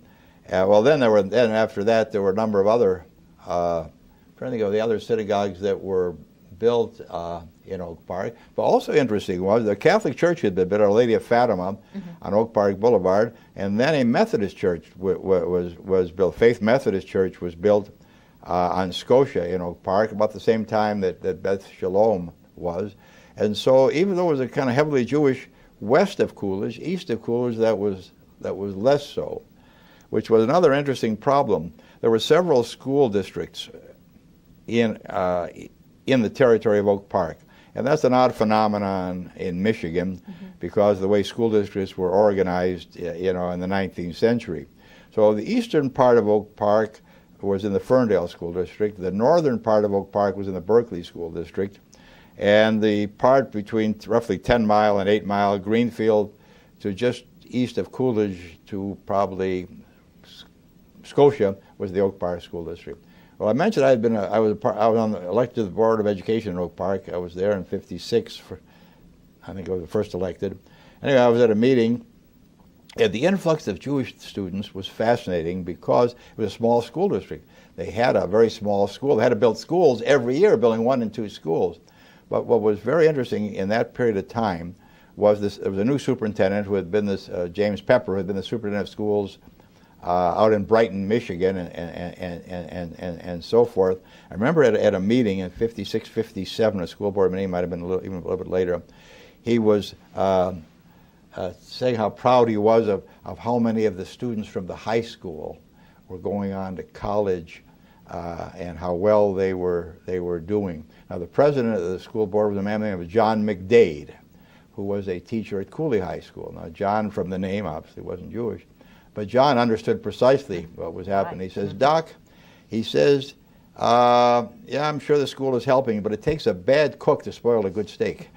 Then after that there were a number of other, trying to think of the other synagogues that were built in Oak Park. But also interesting was the Catholic Church had been built, Our Lady of Fatima, on Oak Park Boulevard, and then a Methodist church was built. Faith Methodist Church was built on Scotia in Oak Park about the same time that Beth Shalom was. And so even though it was a kind of heavily Jewish west of Coolidge, east of Coolidge that was less so, which was another interesting problem. There were several school districts in the territory of Oak Park. And that's an odd phenomenon in Michigan because of the way school districts were organized, in the 19th century. So the eastern part of Oak Park was in the Ferndale School District. The northern part of Oak Park was in the Berkeley School District. And the part between roughly 10 Mile and 8 Mile, Greenfield to just east of Coolidge to probably Scotia was the Oak Park School District. Well, I mentioned I was elected to the Board of Education in Oak Park. I was there in '56. I think I was the first elected. Anyway, I was at a meeting, and the influx of Jewish students was fascinating because it was a small school district. They had a very small school. They had to build schools every year, building 1 and 2 schools. But what was very interesting in that period of time was there was a new superintendent who had been James Pepper, who had been the superintendent of schools out in Brighton, Michigan, and so forth. I remember at a meeting in '56, '57, a school board meeting, might have been even a little bit later, he was saying how proud he was of how many of the students from the high school were going on to college and how well they were doing. Now, the president of the school board was a man named John McDade, who was a teacher at Cooley High School. Now, John, from the name, obviously wasn't Jewish. But John understood precisely what was happening. He says, Doc, he says, yeah, I'm sure the school is helping, but it takes a bad cook to spoil a good steak.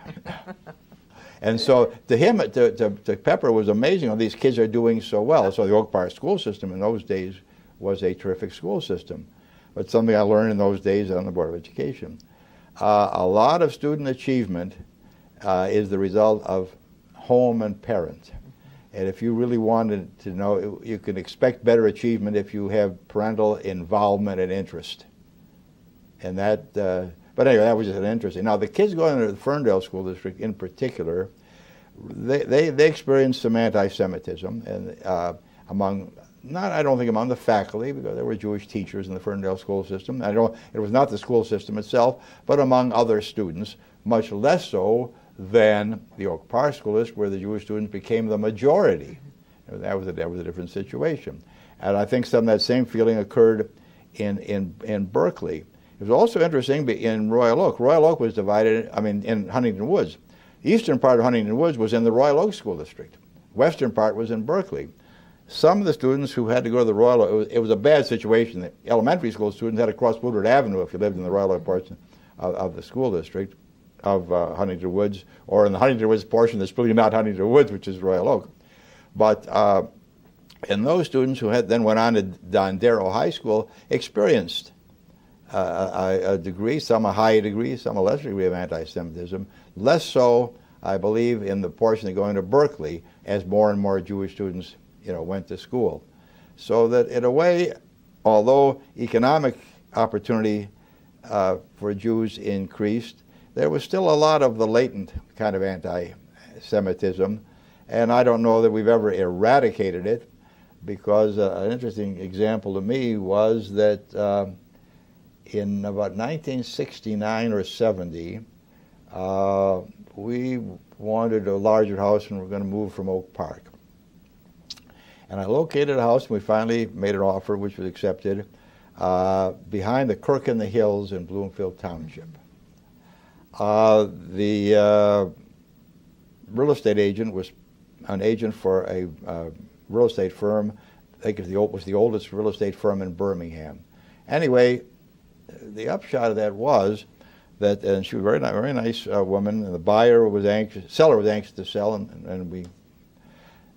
And so to him, to Pepper, it was amazing how these kids are doing so well. So the Oak Park school system in those days was a terrific school system. But something I learned in those days on the Board of Education. A lot of student achievement is the result of home and parent. And if you really wanted to know, you can expect better achievement if you have parental involvement and interest. And that, but anyway, that was just interesting. Now, the kids going to the Ferndale School District in particular, they experienced some anti-Semitism, and I don't think among the faculty, because there were Jewish teachers in the Ferndale school system. It was not the school system itself, but among other students, much less so than the Oak Park School District, where the Jewish students became the majority. That was a different situation. And I think some of that same feeling occurred in Berkeley. It was also interesting in Royal Oak. Royal Oak was divided, in Huntington Woods. The eastern part of Huntington Woods was in the Royal Oak School District. Western part was in Berkeley. Some of the students who had to go to the Royal Oak, it was a bad situation. The elementary school students had to cross Woodward Avenue if you lived in the Royal Oak portion of the school district of Huntington Woods, or in the Huntington Woods portion that's really not Huntington Woods, which is Royal Oak. But and those students who then went on to Dondero High School experienced a degree, some a high degree, some a lesser degree of anti-Semitism. Less so, I believe, in the portion that going to Berkeley, as more and more Jewish students, went to school. So that in a way, although economic opportunity for Jews increased, there was still a lot of the latent kind of anti-Semitism, and I don't know that we've ever eradicated it, because an interesting example to me was that in about 1969 or 70, we wanted a larger house and we're going to move from Oak Park. And I located a house, and we finally made an offer, which was accepted, behind the Kirk in the Hills in Bloomfield Township. The real estate agent was an agent for a real estate firm. I think it was the oldest real estate firm in Birmingham. Anyway, the upshot of that was that, and she was a very nice woman, and the seller was anxious to sell, and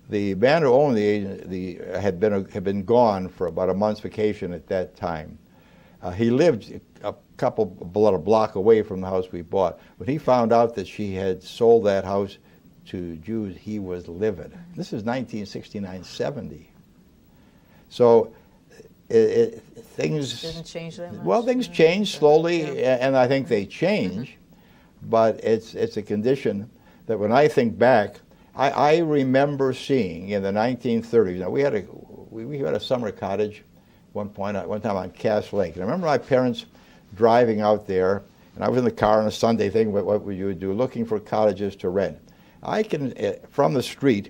the man who owned the agent had been gone for about a month's vacation at that time. He lived about a block away from the house we bought. When he found out that she had sold that house to Jews, he was livid. This is 1969-70. So things didn't change that much. Well, things change slowly, and I think they change. But it's a condition that when I think back, I remember seeing in the 1930s. Now we had a summer cottage one time on Cass Lake, and I remember my parents driving out there, and I was in the car on a Sunday thinking, what would you do, looking for cottages to rent. I can, from the street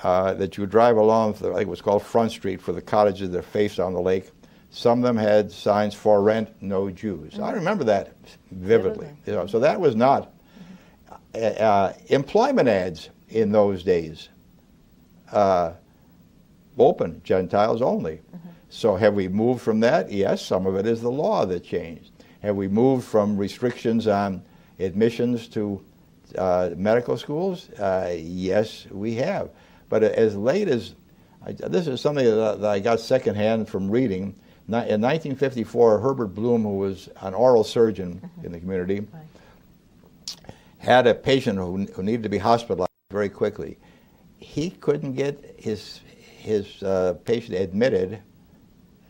that you drive along, I think it was called Front Street, for the cottages that face on the lake, some of them had signs for rent, no Jews. I remember that vividly. You know, so that was not employment ads in those days. Open, Gentiles only. So have we moved from that? Yes, some of it is the law that changed. Have we moved from restrictions on admissions to medical schools? Yes, we have. But as late as, this is something that I got secondhand from reading. In 1954, Herbert Bloom, who was an oral surgeon in the community, had a patient who needed to be hospitalized very quickly. He couldn't get his patient admitted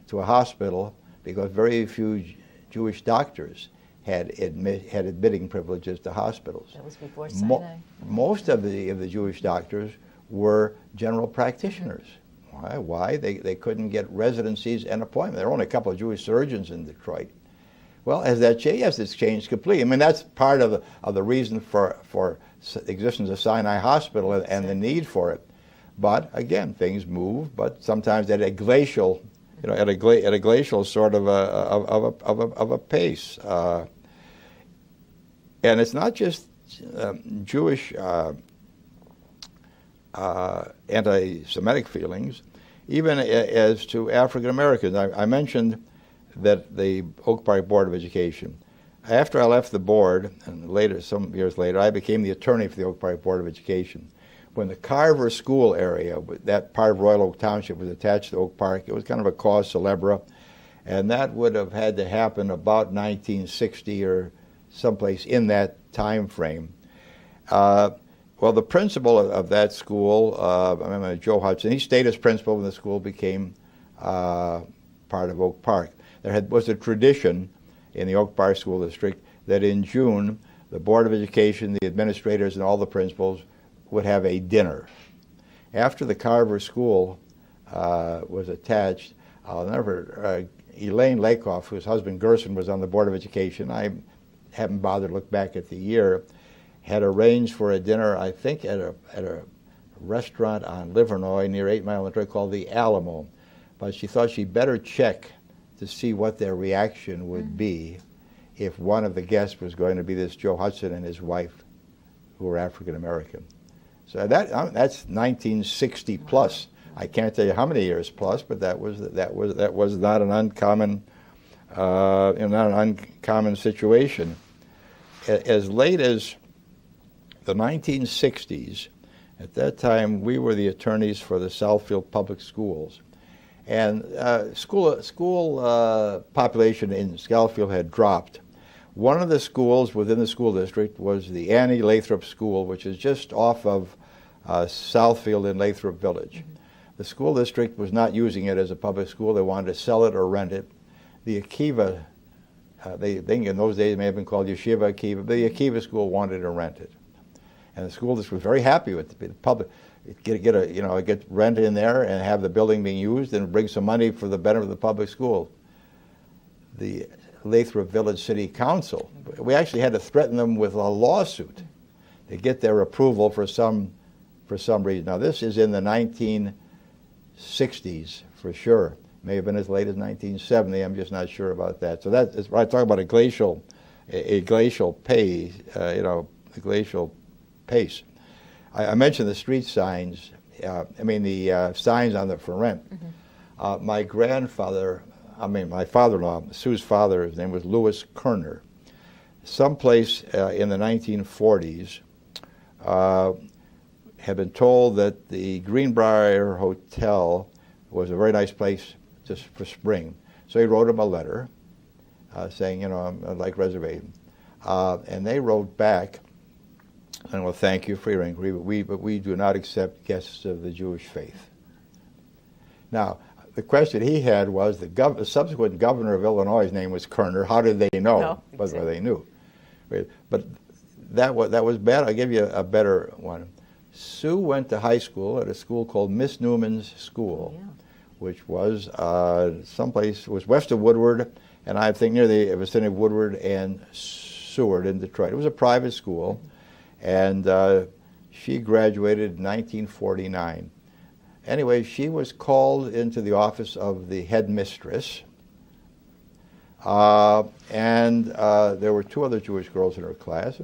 to a hospital because very few Jewish doctors had admitting privileges to hospitals. That was before Sinai. Most of the Jewish doctors were general practitioners. Why? They couldn't get residencies and appointments. There were only a couple of Jewish surgeons in Detroit. Well, as that changed, yes, it's changed completely. I mean, that's part of the reason for the existence of Sinai Hospital and the need for it. But again, things move. But sometimes at a glacial, at a glacial sort of a pace. And it's not just Jewish anti-Semitic feelings, even as to African Americans. I mentioned that the Oak Park Board of Education, after I left the board, and later, some years later, I became the attorney for the Oak Park Board of Education. When the Carver School area, that part of Royal Oak Township, was attached to Oak Park, it was kind of a cause célèbre, and that would have had to happen about 1960 or someplace in that time frame. Well, the principal of that school, I remember Joe Hudson, he stayed as principal when the school became part of Oak Park. There was a tradition in the Oak Park School District that in June, the Board of Education, the administrators, and all the principals would have a dinner. After the Carver School was attached, I'll never, Elaine Lakoff, whose husband Gerson was on the Board of Education, I haven't bothered to look back at the year, had arranged for a dinner, I think, at a restaurant on Livernois near 8 Mile and Detroit called the Alamo. But she thought she'd better check to see what their reaction would be if one of the guests was going to be this Joe Hudson and his wife, who were African American. So that's 1960 plus. I can't tell you how many years plus, but that was not an uncommon situation. As late as the 1960s, at that time we were the attorneys for the Southfield Public Schools, and school population in Southfield had dropped. One of the schools within the school district was the Annie Lathrop School, which is just off of Southfield in Lathrop Village. The school district was not using it as a public school. They wanted to sell it or rent it. The Akiva, they think in those days it may have been called Yeshiva Akiva, but the Akiva school wanted to rent it. And the school district was very happy with the public. Get rent in there and have the building being used and bring some money for the benefit of the public school. The Lathrop Village City Council, we actually had to threaten them with a lawsuit to get their approval for some reason. Now this is in the 1960s for sure. May have been as late as 1970. I'm just not sure about that. So that is, I talk about a glacial pace. A glacial pace. I mentioned the street signs. The signs on the for rent. My father-in-law, Sue's father, his name was Louis Kerner. Someplace in the 1940s, had been told that the Greenbrier Hotel was a very nice place just for spring. So he wrote him a letter saying, I'd like reservation. And they wrote back, and well, thank you for your inquiry, but we do not accept guests of the Jewish faith. Now, the question he had was the subsequent governor of Illinois' name was Kerner. How did they know? No, exactly. Whether they knew. But that was bad. I'll give you a better one. Sue went to high school at a school called Miss Newman's School, which was someplace, was west of Woodward, and I think near the vicinity of Woodward and Seward in Detroit. It was a private school, and she graduated in 1949. Anyway, she was called into the office of the headmistress, and there were 2 other Jewish girls in her class,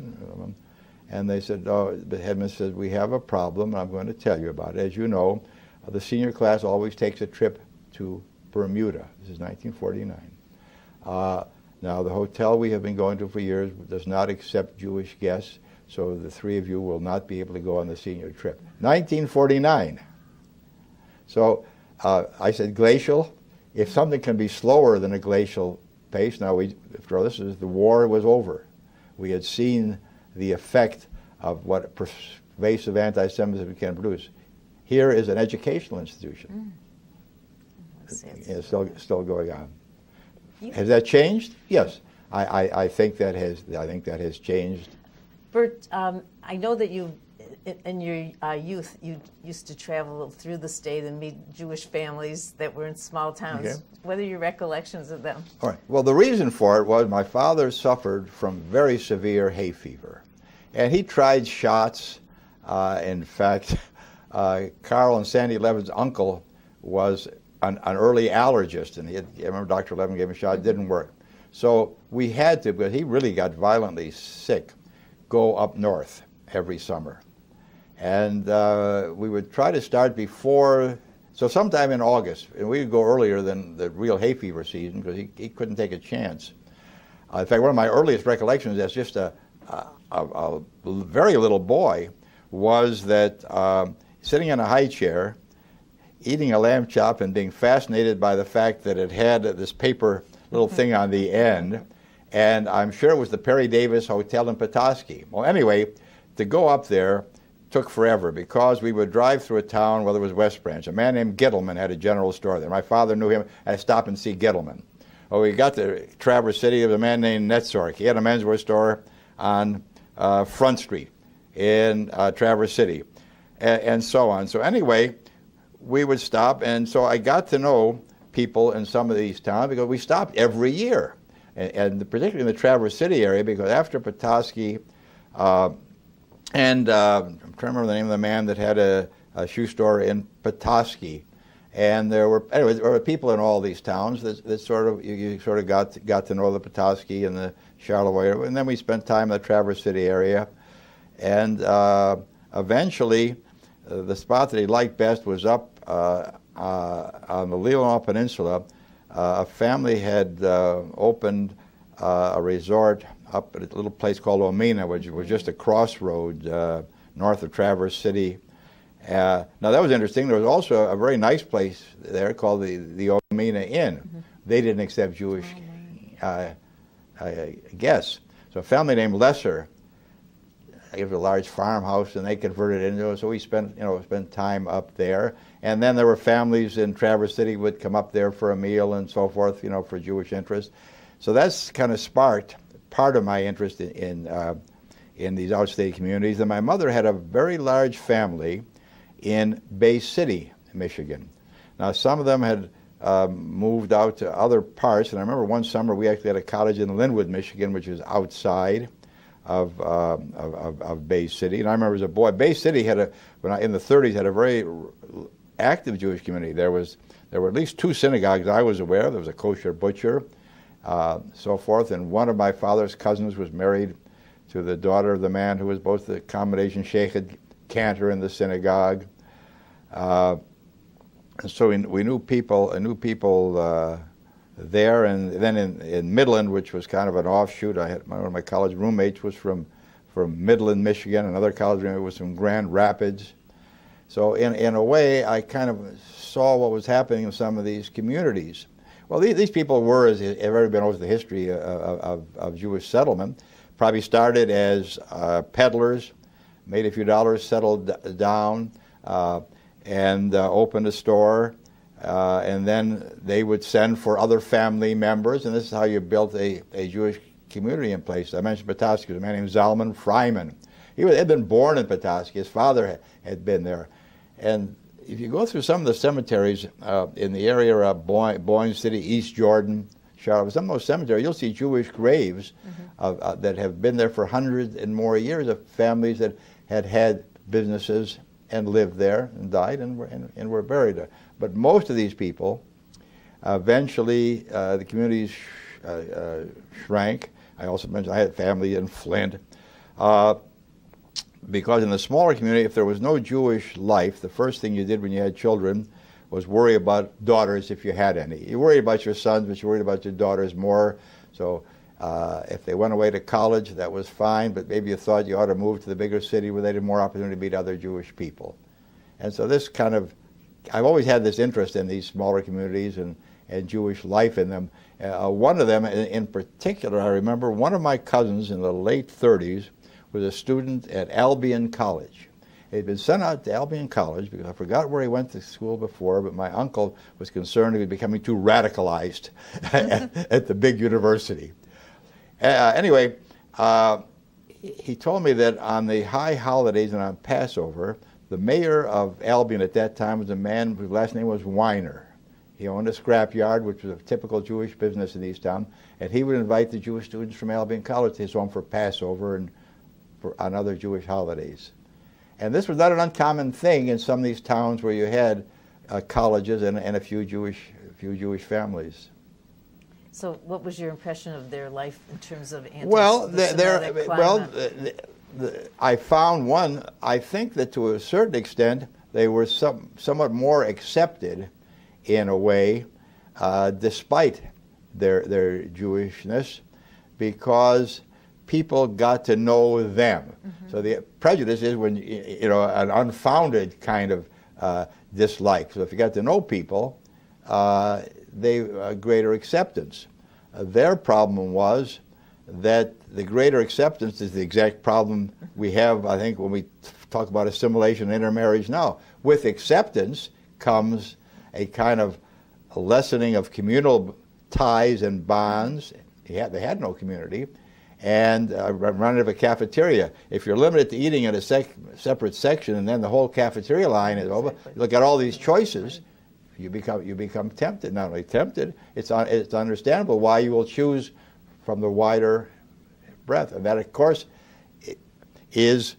and they said, oh, the headmistress said, we have a problem, and I'm going to tell you about it. As you know, the senior class always takes a trip to Bermuda. This is 1949. Now, the hotel we have been going to for years does not accept Jewish guests, so the 3 of you will not be able to go on the senior trip. 1949. So I said, glacial. If something can be slower than a glacial pace, now the war was over. We had seen the effect of what pervasive anti-Semitism can produce. Here is an educational institution. It's still going on. Has that changed? Yes, I think that has changed. Bert, I know that you, in your youth, you used to travel through the state and meet Jewish families that were in small towns. Okay. What are your recollections of them? All right. Well, the reason for it was my father suffered from very severe hay fever, and he tried shots. In fact, Carl and Sandy Levin's uncle was an early allergist, and I remember Dr. Levin gave him a shot. It didn't work. So we had to, because he really got violently sick, go up north every summer. And we would try to start before, so sometime in August, and we would go earlier than the real hay fever season because he couldn't take a chance. In fact, one of my earliest recollections as just a very little boy was that sitting in a high chair, eating a lamb chop and being fascinated by the fact that it had this paper little thing on the end, and I'm sure it was the Perry Davis Hotel in Petoskey. Well, anyway, to go up there took forever because we would drive through a town, well, it was West Branch. A man named Gittleman had a general store there. My father knew him. I'd stop and see Gittleman. Well, we got to Traverse City. There was a man named Netzork. He had a menswear store on Front Street in Traverse City, and so on. So anyway, we would stop, and so I got to know people in some of these towns because we stopped every year, and particularly in the Traverse City area, because after Petoskey, and I'm trying to remember the name of the man that had a shoe store in Petoskey, and there were people in all these towns that sort of you sort of got to know the Petoskey and the Charlevoix area, and then we spent time in the Traverse City area, and eventually the spot that he liked best was up on the Leelanau Peninsula. A family had opened a resort up at a little place called Omena, which was just a crossroad north of Traverse City. Now that was interesting. There was also a very nice place there called the Omena Inn. Mm-hmm. They didn't accept Jewish guests. So a family named Lesser gave a large farmhouse, and they converted it into it. So we spent time up there. And then there were families in Traverse City who would come up there for a meal and so forth, for Jewish interest. So that's kind of sparked part of my interest in these outstate communities. And my mother had a very large family in Bay City, Michigan. Now, some of them had moved out to other parts, and I remember one summer we actually had a cottage in Linwood, Michigan, which is outside of Bay City. And I remember as a boy, Bay City had in the 30s had a very active Jewish community. There were at least 2 synagogues I was aware of. There was a kosher butcher, so forth, and one of my father's cousins was married to the daughter of the man who was both the accommodation sheikh and cantor in the synagogue. And so we knew people. I knew people there, and then in Midland, which was kind of an offshoot. One of my college roommates was from Midland, Michigan. Another college roommate was from Grand Rapids. So in a way, I kind of saw what was happening in some of these communities. Well, these people were, as everybody knows the history of Jewish settlement, probably started as peddlers, made a few dollars, settled down, and opened a store. and then they would send for other family members, and this is how you built a Jewish community in place. I mentioned Petoskey. There was a man named Zalman Freiman. He had been born in Petoskey. His father had been there. And if you go through some of the cemeteries in the area of Boyne City, East Jordan, Charlotte, some of those cemeteries, you'll see Jewish graves that have been there for hundreds and more years, of families that had businesses and lived there and died and were buried there. But most of these people, eventually the communities shrank. I also mentioned I had family in Flint. Because in the smaller community, if there was no Jewish life, the first thing you did when you had children was worry about daughters if you had any. You worried about your sons, but you worried about your daughters more. So if they went away to college, that was fine, but maybe you thought you ought to move to the bigger city where they had more opportunity to meet other Jewish people. And so this kind of, I've always had this interest in these smaller communities and Jewish life in them. One of them in particular, I remember one of my cousins in the late 30s was a student at Albion College. He'd been sent out to Albion College because I forgot where he went to school before, but my uncle was concerned he was becoming too radicalized at the big university. Anyway, he told me that on the high holidays and on Passover, the mayor of Albion at that time was a man whose last name was Weiner. He owned a scrapyard, which was a typical Jewish business in Easttown, and he would invite the Jewish students from Albion College to his home for Passover and on other Jewish holidays. And this was not an uncommon thing in some of these towns where you had colleges and a few Jewish families. So what was your impression of their life in terms of anti-Semitic climate? I found one, I think that to a certain extent they were somewhat more accepted in a way, despite their Jewishness, because people got to know them. Mm-hmm. So the prejudice is when an unfounded kind of dislike. So if you got to know people, they greater acceptance. Their problem was that the greater acceptance is the exact problem we have, I think, when we talk about assimilation and intermarriage now. With acceptance comes a kind of a lessening of communal ties and bonds. They had no community. And run out of a cafeteria. If you're limited to eating in a separate section and then the whole cafeteria line is over, you look at all these choices, you become tempted. Not only tempted, it's understandable why you will choose from the wider breadth. And that, of course, is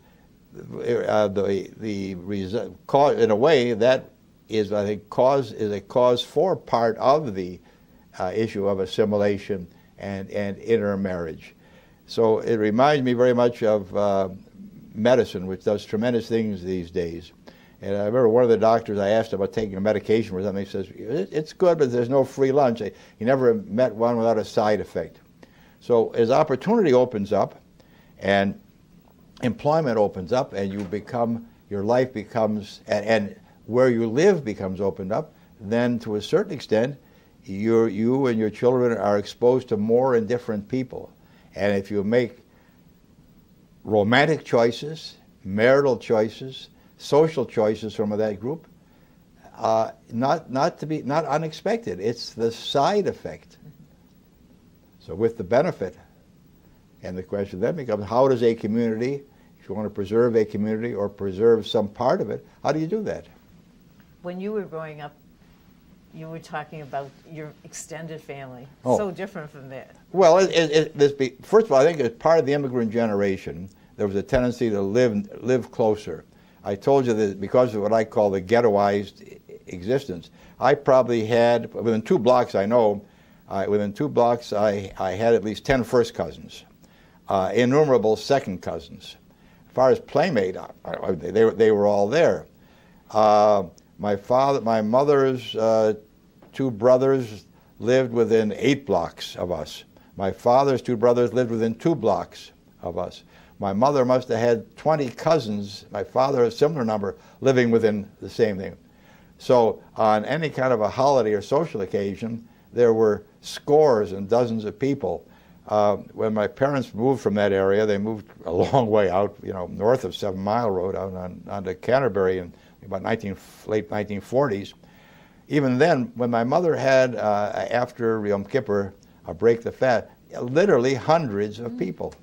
the result. In a way, that is, I think, a cause for part of the issue of assimilation and intermarriage. So it reminds me very much of medicine, which does tremendous things these days. And I remember one of the doctors, I asked about taking a medication for something. He says, it's good, but there's no free lunch. He never met one without a side effect. So as opportunity opens up and employment opens up and your life becomes, and where you live becomes opened up, then to a certain extent, you and your children are exposed to more and different people. And if you make romantic choices, marital choices, social choices from that group, not unexpected. It's the side effect. So with the benefit, and the question then becomes, how does a community, if you want to preserve a community or preserve some part of it, how do you do that? When you were growing up, you were talking about your extended family. Oh. So different from that. Well, first of all, I think as part of the immigrant generation, there was a tendency to live closer. I told you that because of what I call the ghettoized existence, I probably had, within 2 blocks I know, I had at least 10 first cousins, innumerable second cousins. As far as playmate, they were all there. My mother's 2 brothers lived within 8 blocks of us. My father's 2 brothers lived within 2 blocks of us. My mother must have had 20 cousins, my father a similar number, living within the same thing. So on any kind of a holiday or social occasion, there were scores and dozens of people. When my parents moved from that area, they moved a long way out, north of 7 Mile Road, out onto Canterbury in about late 1940s. even then, when my mother had, after Yom Kippur, break the fast, literally hundreds of people.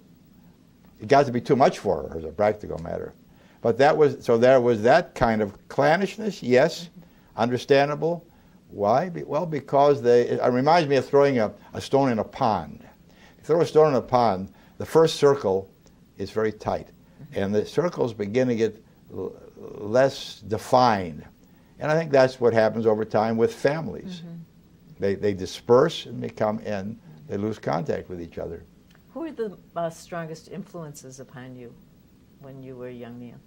It got to be too much for her as a practical matter. But there was that kind of clannishness, yes, understandable. Why? Well, because it reminds me of throwing a stone in a pond. If you throw a stone in a pond, the first circle is very tight, and the circles begin to get less defined. And I think that's what happens over time with families. They disperse and they lose contact with each other. Who were the strongest influences upon you when you were a young man?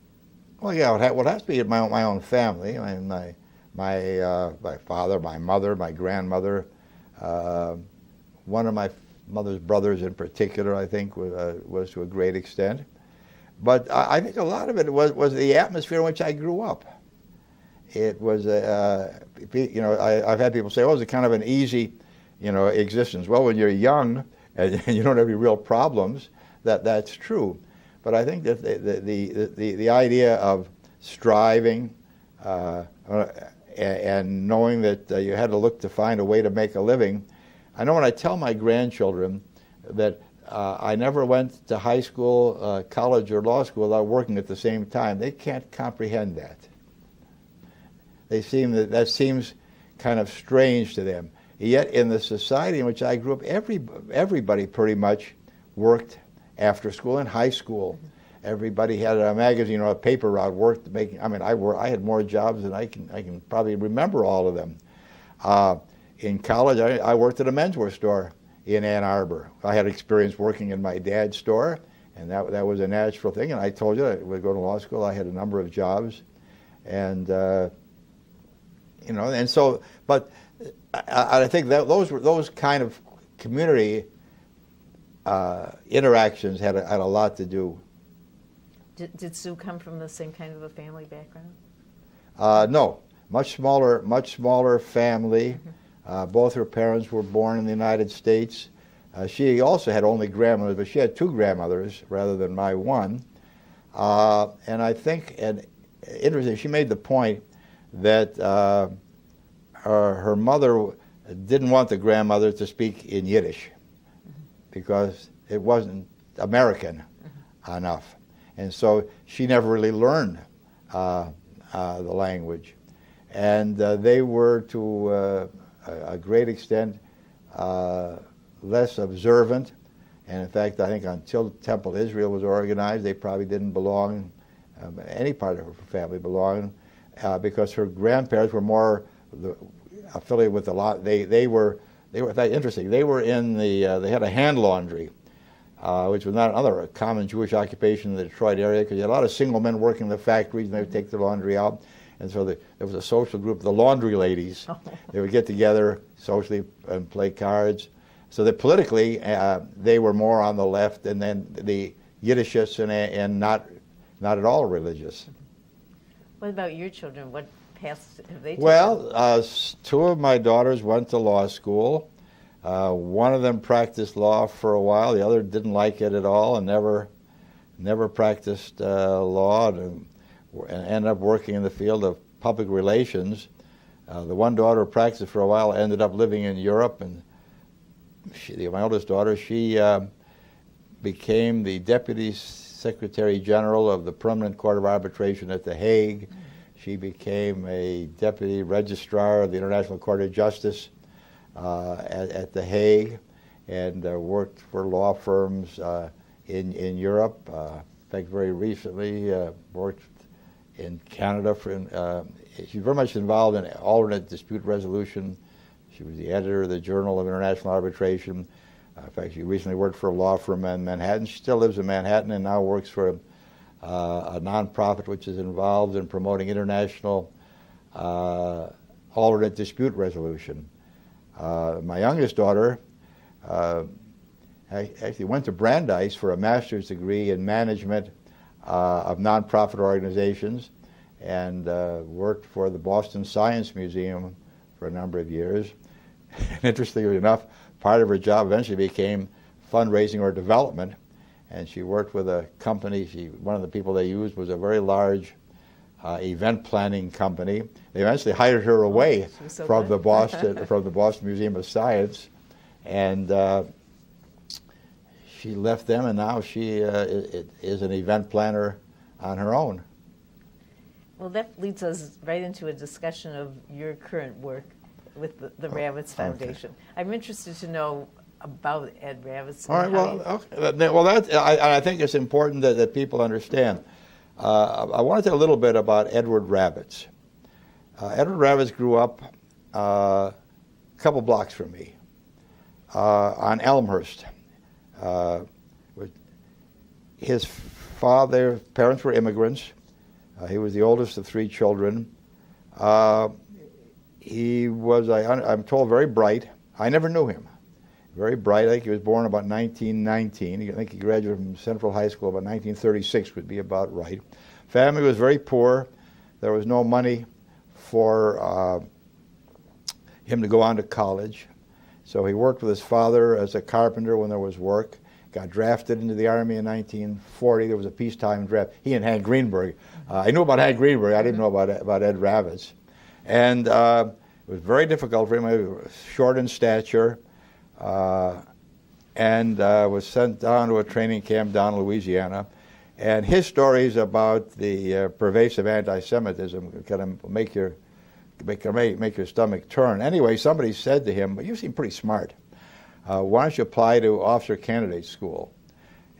Well, yeah, it would have to be my own family. I mean, my father, my mother, my grandmother. One of my mother's brothers in particular, I think, was to a great extent. But I think a lot of it was the atmosphere in which I grew up. It was, I've had people say, "Oh, it's kind of an easy, existence." Well, when you're young and you don't have any real problems, that's true. But I think that the idea of striving and knowing that you had to look to find a way to make a living. I know when I tell my grandchildren that I never went to high school, college, or law school without working at the same time, they can't comprehend that. That seems kind of strange to them. Yet in the society in which I grew up, everybody pretty much worked after school and high school. Everybody had a magazine or a paper route, worked making. I mean, I had more jobs than I can probably remember all of them. In college, I worked at a menswear store in Ann Arbor. I had experience working in my dad's store, and that was a natural thing. And I told you, I would go to law school. I had a number of jobs, and and so. But I think that those kind of community interactions had a lot to do. Did Sue come from the same kind of a family background? No, much smaller family. Both her parents were born in the United States. She also had only grandmothers, but she had two grandmothers rather than my one. And I think, and interesting, she made the point that her mother didn't want the grandmother to speak in Yiddish because it wasn't American enough. And so she never really learned the language. And they were, to a great extent, less observant. And in fact, I think until Temple Israel was organized, they probably didn't belong, any part of her family belonged, because her grandparents were more affiliated with the lot. They were in fact, interesting. They were in they had a hand laundry, which was not another common Jewish occupation in the Detroit area, because you had a lot of single men working in the factories, and they would take their laundry out. And so there was a social group, the laundry ladies. They would get together socially and play cards. So that politically, they were more on the left, and then the Yiddishists and not at all religious. What about your children? What paths have they taken? Well, two of my daughters went to law school. One of them practiced law for a while. The other didn't like it at all and never practiced law, and ended up working in the field of public relations. The one daughter practiced for a while, ended up living in Europe, and my oldest daughter, she became the Deputy Secretary General of the Permanent Court of Arbitration at The Hague. She became a Deputy Registrar of the International Court of Justice at The Hague, and worked for law firms in Europe. In fact, very recently worked in Canada. She's very much involved in alternate dispute resolution. She was the editor of the Journal of International Arbitration. In fact, she recently worked for a law firm in Manhattan. She still lives in Manhattan and now works for a nonprofit which is involved in promoting international alternate dispute resolution. My youngest daughter actually went to Brandeis for a master's degree in management of nonprofit organizations, and worked for the Boston Science Museum for a number of years. And interestingly enough, part of her job eventually became fundraising or development, and she worked with a company. One of the people they used was a very large event planning company. They eventually hired her away from the Boston Museum of Science, and she left them, and now she is an event planner on her own. Well, that leads us right into a discussion of your current work with the Ravitz Foundation. Okay. I'm interested to know about Ed Ravitz. All right. I think it's important that people understand. I want to tell a little bit about Edward Ravitz. Edward Ravitz grew up a couple blocks from me on Elmhurst. His parents were immigrants. He was the oldest of three children. He was, I'm told, very bright. I never knew him. Very bright. I think he was born about 1919. I think he graduated from Central High School about 1936 would be about right. Family was very poor. There was no money for him to go on to college. So he worked with his father as a carpenter when there was work. Got drafted into the Army in 1940. There was a peacetime draft. He and Hank Greenberg. I knew about Hank Greenberg. I didn't know about Ed Ravitz. And it was very difficult for him. He was short in stature and was sent down to a training camp down in Louisiana. And his stories about the pervasive anti-Semitism kind of make your stomach turn. Anyway, somebody said to him, "Well, you seem pretty smart. Why don't you apply to officer candidate school?"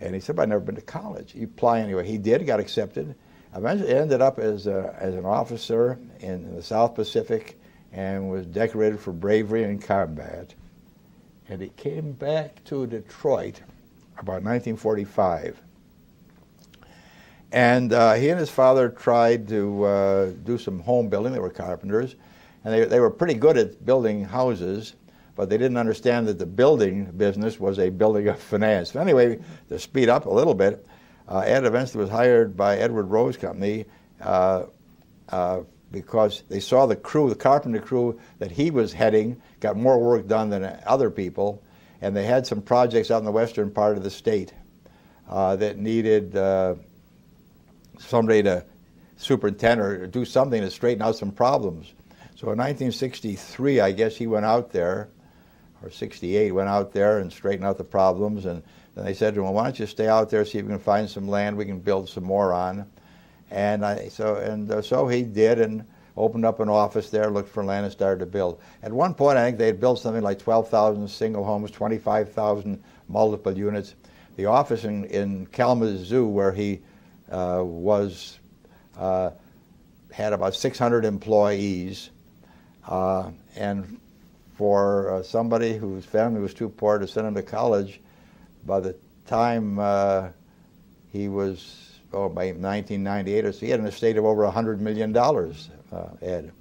And he said, "I've never been to college." You apply anyway. He did, got accepted. Eventually ended up as an officer in the South Pacific and was decorated for bravery in combat. And he came back to Detroit about 1945. And he and his father tried to do some home building. They were carpenters. And they were pretty good at building houses, but they didn't understand that the building business was a building of finance. But anyway, to speed up a little bit, Ed eventually was hired by Edward Rose Company because they saw the carpenter crew that he was heading got more work done than other people, and they had some projects out in the western part of the state that needed somebody to superintend or do something to straighten out some problems. So in 1963, I guess he went out there, or 68, went out there and straightened out the problems. And then they said to him, "Well, why don't you stay out there, see if we can find some land we can build some more on." And so he did, and opened up an office there, looked for land, and started to build. At one point, I think they had built something like 12,000 single homes, 25,000 multiple units. The office in Kalamazoo, where he had about 600 employees, and for somebody whose family was too poor to send him to college, by the time he was, by 1998 or so, he had an estate of over $100 million, Ed.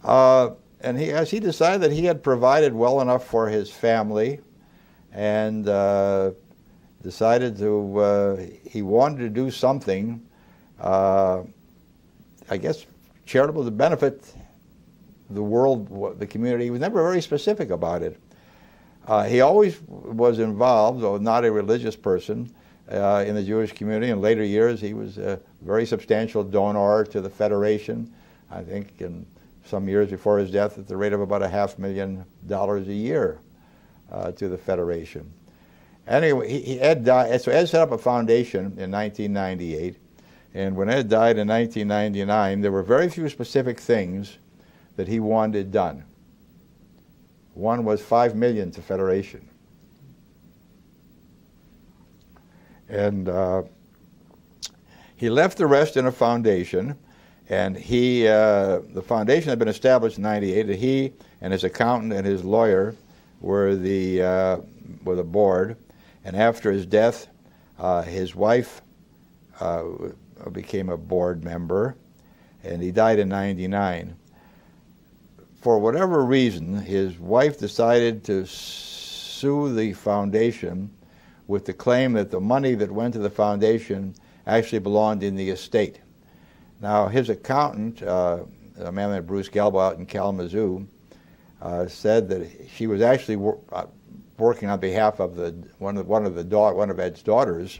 And he decided that he had provided well enough for his family, and decided he wanted to do something, I guess, charitable to benefit the world, the community. He was never very specific about it. He always was involved, though not a religious person, in the Jewish community. In later years, he was a very substantial donor to the Federation. I think in some years before his death, at the rate of about $500,000 a year to the Federation. Anyway, Ed died. So Ed set up a foundation in 1998, and when Ed died in 1999, there were very few specific things that he wanted done. One was $5 million to Federation. And he left the rest in a foundation, and the foundation had been established in '98. He and his accountant and his lawyer were the board. And after his death, his wife became a board member, and he died in '99. For whatever reason, his wife decided to sue the foundation with the claim that the money that went to the foundation actually belonged in the estate. Now, his accountant, a man named Bruce Galbo out in Kalamazoo, said that she was actually working on behalf of one of Ed's daughters,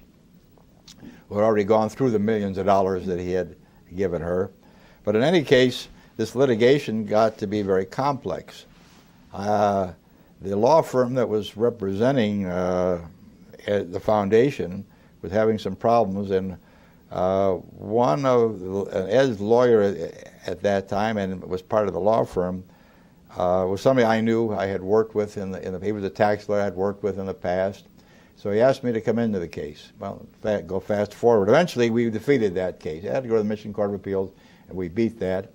who had already gone through the millions of dollars that he had given her. But in any case, this litigation got to be very complex. The law firm that was representing the foundation was having some problems, and one of Ed's lawyer at that time, and was part of the law firm, was somebody I knew. I had worked with he was a tax lawyer I'd worked with in the past. So he asked me to come into the case. Well, go fast forward. Eventually, we defeated that case. I had to go to the Michigan Court of Appeals, and we beat that.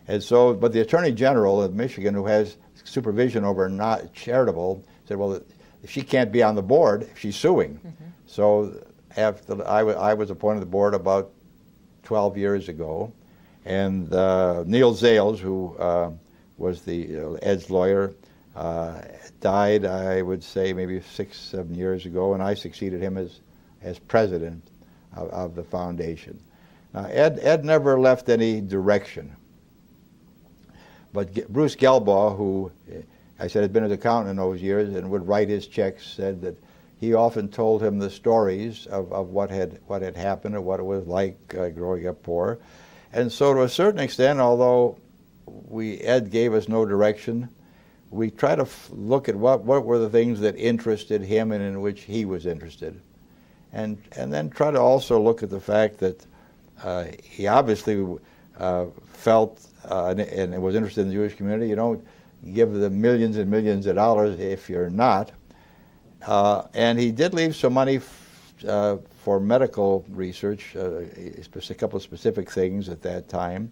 And so, but the Attorney General of Michigan, who has supervision over not charitable, said, well, if she can't be on the board, she's suing. Mm-hmm. So after I was appointed to the board about 12 years ago, and Neil Zales, who was Ed's lawyer, died, I would say, maybe 6-7 years ago, and I succeeded him as president of the foundation. Now, Ed never left any direction. But Bruce Gelbaugh, who I said had been his accountant in those years and would write his checks, said that he often told him the stories of what had happened or what it was like growing up poor. And so to a certain extent, although Ed gave us no direction, we try to look at what were the things that interested him and in which he was interested. And then try to also look at the fact that he obviously felt and was interested in the Jewish community. You don't give them millions and millions of dollars if you're not. And he did leave some money for medical research, a couple of specific things at that time.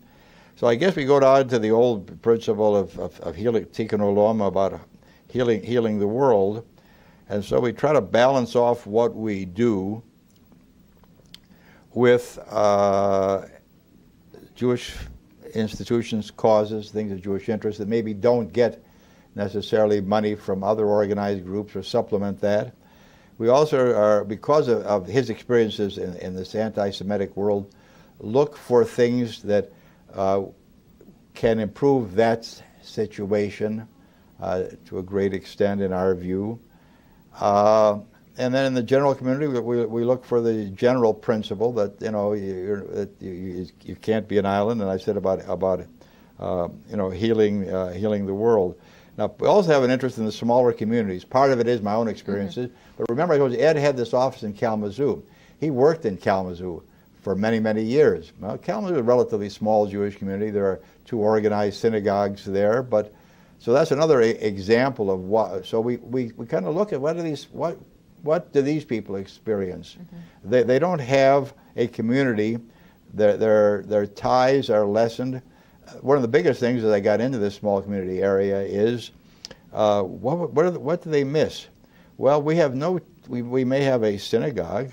So I guess we go down to the old principle of healing, tikkun olam, about healing the world. And so we try to balance off what we do with Jewish institutions, causes, things of Jewish interest that maybe don't get necessarily money from other organized groups or supplement that. We also are, because of his experiences in this anti-Semitic world, look for things that can improve that situation to a great extent in our view. And then in the general community, we look for the general principle that you can't be an island. And I said about healing the world. Now we also have an interest in the smaller communities. Part of it is my own experiences. Mm-hmm. But remember, Ed had this office in Kalamazoo. He worked in Kalamazoo for many, many years. Well, Kalamazoo is a relatively small Jewish community. There are 2 organized synagogues there, but so that's another example of what. So we kind of look at what do these people experience? Mm-hmm. They don't have a community. Their ties are lessened. One of the biggest things as I got into this small community area is what do they miss? Well, we may have a synagogue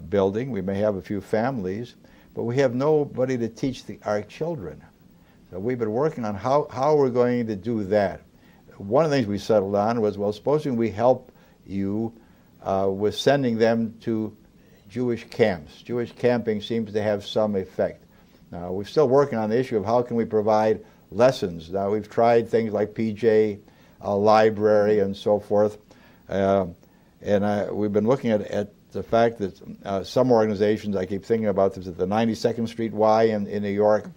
building, we may have a few families, but we have nobody to teach our children. So we've been working on how we're going to do that. One of the things we settled on was, well, supposing we help you with sending them to Jewish camps. Jewish camping seems to have some effect. Now, we're still working on the issue of how can we provide lessons. Now, we've tried things like PJ library and so forth, and we've been looking at the fact that some organizations, I keep thinking about this, at the 92nd Street Y in New York,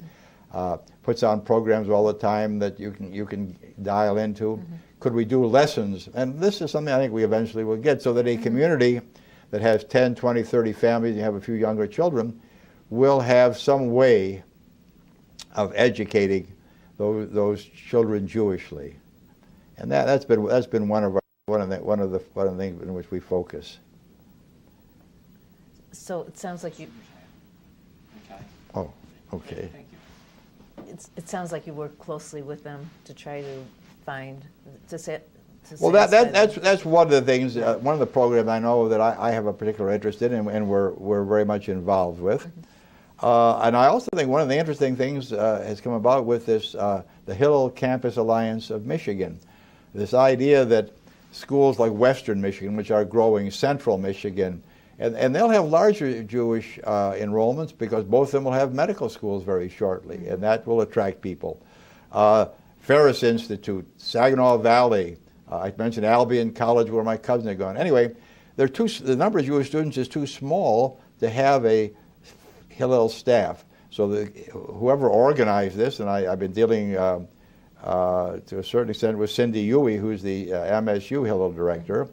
puts on programs all the time that you can dial into. Mm-hmm. Could we do lessons? And this is something I think we eventually will get, so that a community that has 10, 20, 30 families, you have a few younger children, will have some way of educating those children Jewishly, and that's been one of the things in which we focus. So it sounds like you. Okay. Oh, okay. Thank you. It sounds like you work closely with them to try to find Well, that's one of the things. One of the programs I know that I have a particular interest in, and we're very much involved with. Mm-hmm. And I also think one of the interesting things has come about with this, the Hill Campus Alliance of Michigan. This idea that schools like Western Michigan, which are growing, Central Michigan, and they'll have larger Jewish enrollments because both of them will have medical schools very shortly, and that will attract people. Ferris Institute, Saginaw Valley, I mentioned Albion College where my cousin had gone. Anyway, the number of Jewish students is too small to have a Hillel staff. So whoever organized this, and I've been dealing to a certain extent with Cindy Huey, who's the MSU Hill director,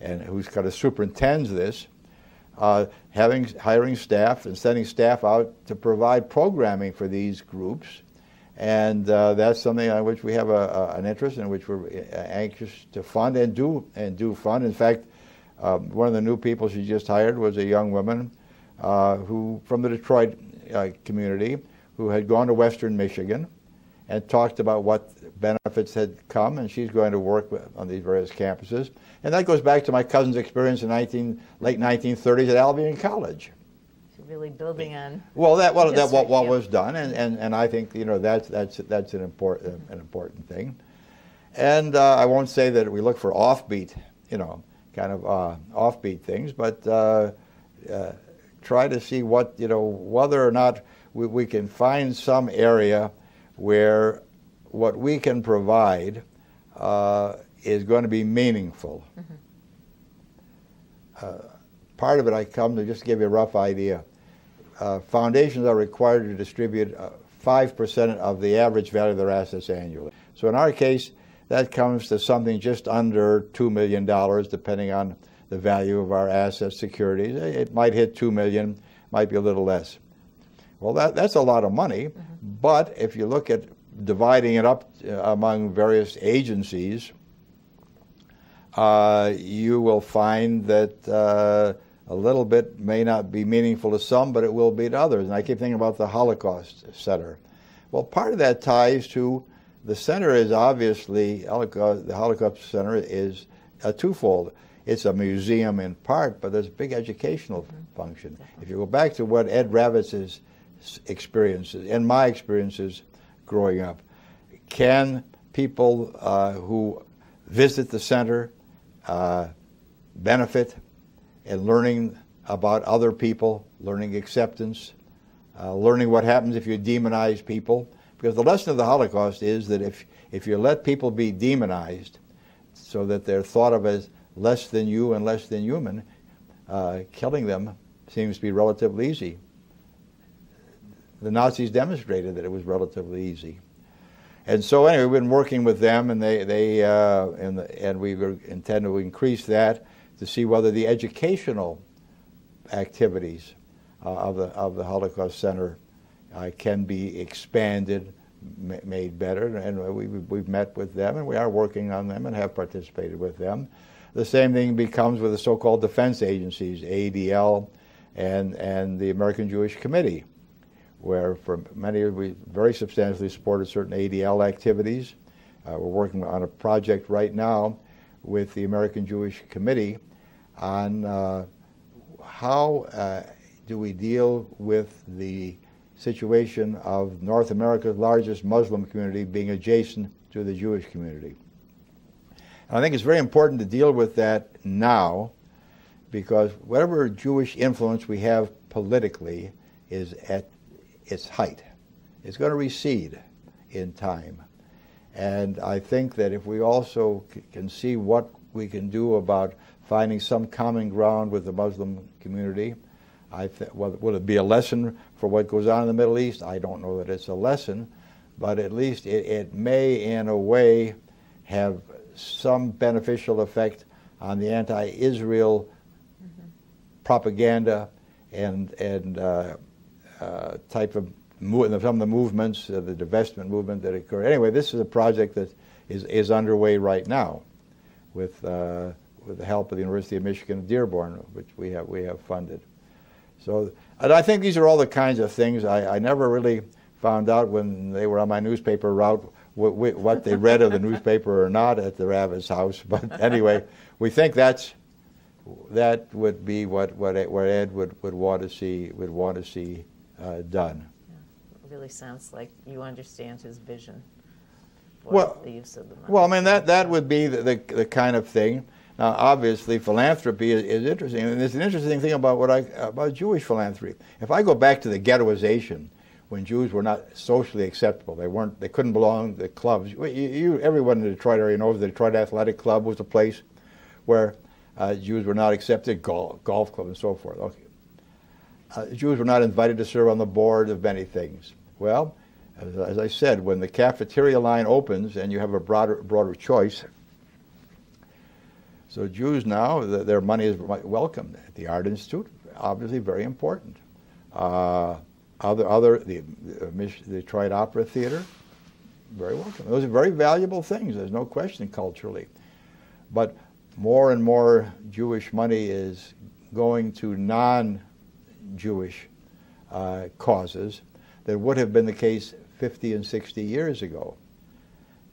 and who's kind of superintends this, hiring staff and sending staff out to provide programming for these groups. And that's something on which we have an interest, in which we're anxious to fund and do fund. In fact, one of the new people she just hired was a young woman who from the Detroit community, who had gone to Western Michigan and talked about what benefits had come, and she's going to work on these various campuses. And that goes back to my cousin's experience in late 1930s at Albion College. So really building on. Well, what was done, and I think that's an important thing. And I won't say that we look for offbeat, kind of offbeat things, but try to see whether or not we can find some area where what we can provide is going to be meaningful. Part of it, I come to just give you a rough idea. Foundations are required to distribute 5% of the average value of their assets annually. So in our case, that comes to something just under $2 million, depending on the value of our asset securities. It might hit $2 million, might be a little less. Well, that's a lot of money, but if you look at dividing it up among various agencies, you will find that a little bit may not be meaningful to some, but it will be to others. And I keep thinking about the Holocaust Center. Well, part of that ties to the center is obviously, the Holocaust Center is twofold. It's a museum in part, but there's a big educational function. If you go back to what Ed Ravitz's experiences and my experiences growing up, can people who visit the center benefit in learning about other people, learning acceptance, learning what happens if you demonize people? Because the lesson of the Holocaust is that if you let people be demonized so that they're thought of as less than you and less than human, killing them seems to be relatively easy. The Nazis demonstrated that it was relatively easy. And so anyway, we've been working with them, and and we intend to increase that to see whether the educational activities of the Holocaust Center can be expanded, made better. And we've met with them, and we are working on them and have participated with them. The same thing becomes with the so-called defense agencies, ADL and the American Jewish Committee, where for many years we very substantially supported certain ADL activities. We're working on a project right now with the American Jewish Committee on how do we deal with the situation of North America's largest Muslim community being adjacent to the Jewish community. And I think it's very important to deal with that now, because whatever Jewish influence we have politically is at its height. It's going to recede in time. And I think that if we also can see what we can do about finding some common ground with the Muslim community, will it be a lesson for what goes on in the Middle East? I don't know that it's a lesson, but at least it may, in a way, have some beneficial effect on the anti-Israel propaganda and type of some of the movements, the divestment movement that occurred. Anyway, this is a project that is underway right now with the help of the University of Michigan Dearborn, which we have funded. So, and I think these are all the kinds of things I never really found out when they were on my newspaper route what they read of the newspaper or not at the Ravitz house. But anyway, we think that would be what Ed would want to see done. Yeah, it really sounds like you understand his vision for the use of the money. Well, I mean that would be the kind of thing. Now, obviously, philanthropy is interesting, and there's an interesting thing about Jewish philanthropy. If I go back to the ghettoization, when Jews were not socially acceptable, they couldn't belong to clubs. Everyone in the Detroit area knows the Detroit Athletic Club was a place where Jews were not accepted, golf club and so forth. Okay. Jews were not invited to serve on the board of many things. Well, as I said, when the cafeteria line opens and you have a broader choice, so Jews now, their money is welcomed. The Art Institute, obviously very important. The Detroit Opera Theater, very welcome. Those are very valuable things, there's no question culturally. But more and more Jewish money is going to non-Jewish causes that would have been the case 50 and 60 years ago.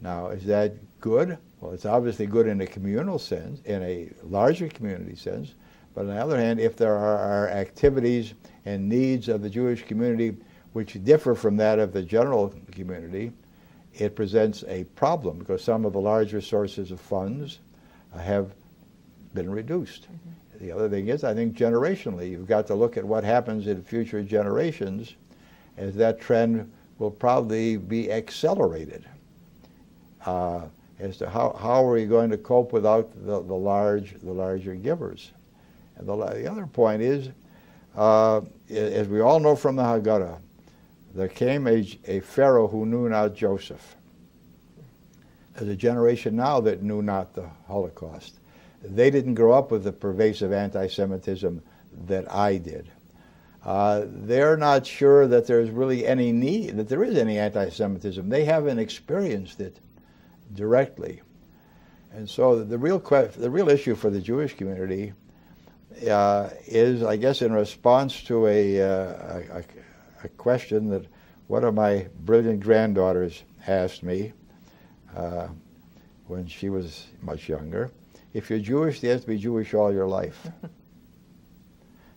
Now, is that good? Well, it's obviously good in a communal sense, in a larger community sense, but on the other hand, if there are activities and needs of the Jewish community which differ from that of the general community, it presents a problem because some of the larger sources of funds have been reduced. Mm-hmm. The other thing is, I think generationally, you've got to look at what happens in future generations, as that trend will probably be accelerated as to how are we going to cope without the larger givers. And the other point is, as we all know from the Haggadah, there came a Pharaoh who knew not Joseph. There's a generation now that knew not the Holocaust. They didn't grow up with the pervasive anti-Semitism that I did. They're not sure that there's really any need, that there is any anti-Semitism. They haven't experienced it directly. And so the real issue for the Jewish community is, I guess, in response to a question that one of my brilliant granddaughters asked me when she was much younger. If you're Jewish, you have to be Jewish all your life.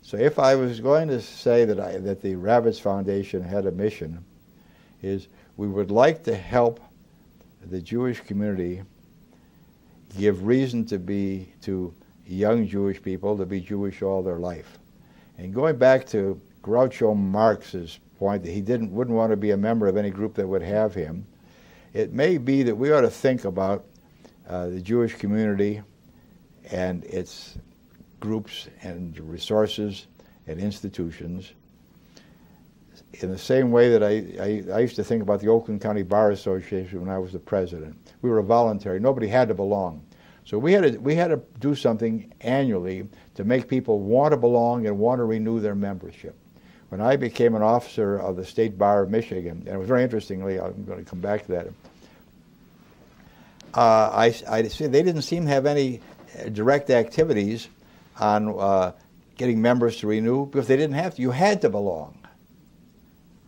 So if I was going to say that the Rabbits Foundation had a mission, is we would like to help the Jewish community give reason to young Jewish people to be Jewish all their life. And going back to Groucho Marx's point that he wouldn't want to be a member of any group that would have him, it may be that we ought to think about the Jewish community and its groups and resources and institutions in the same way that I used to think about the Oakland County Bar Association when I was the president. We were voluntary. Nobody had to belong. So we had to do something annually to make people want to belong and want to renew their membership. When I became an officer of the State Bar of Michigan, and it was very interestingly, I'm going to come back to that, I see they didn't seem to have any direct activities on getting members to renew because they didn't have to. You had to belong.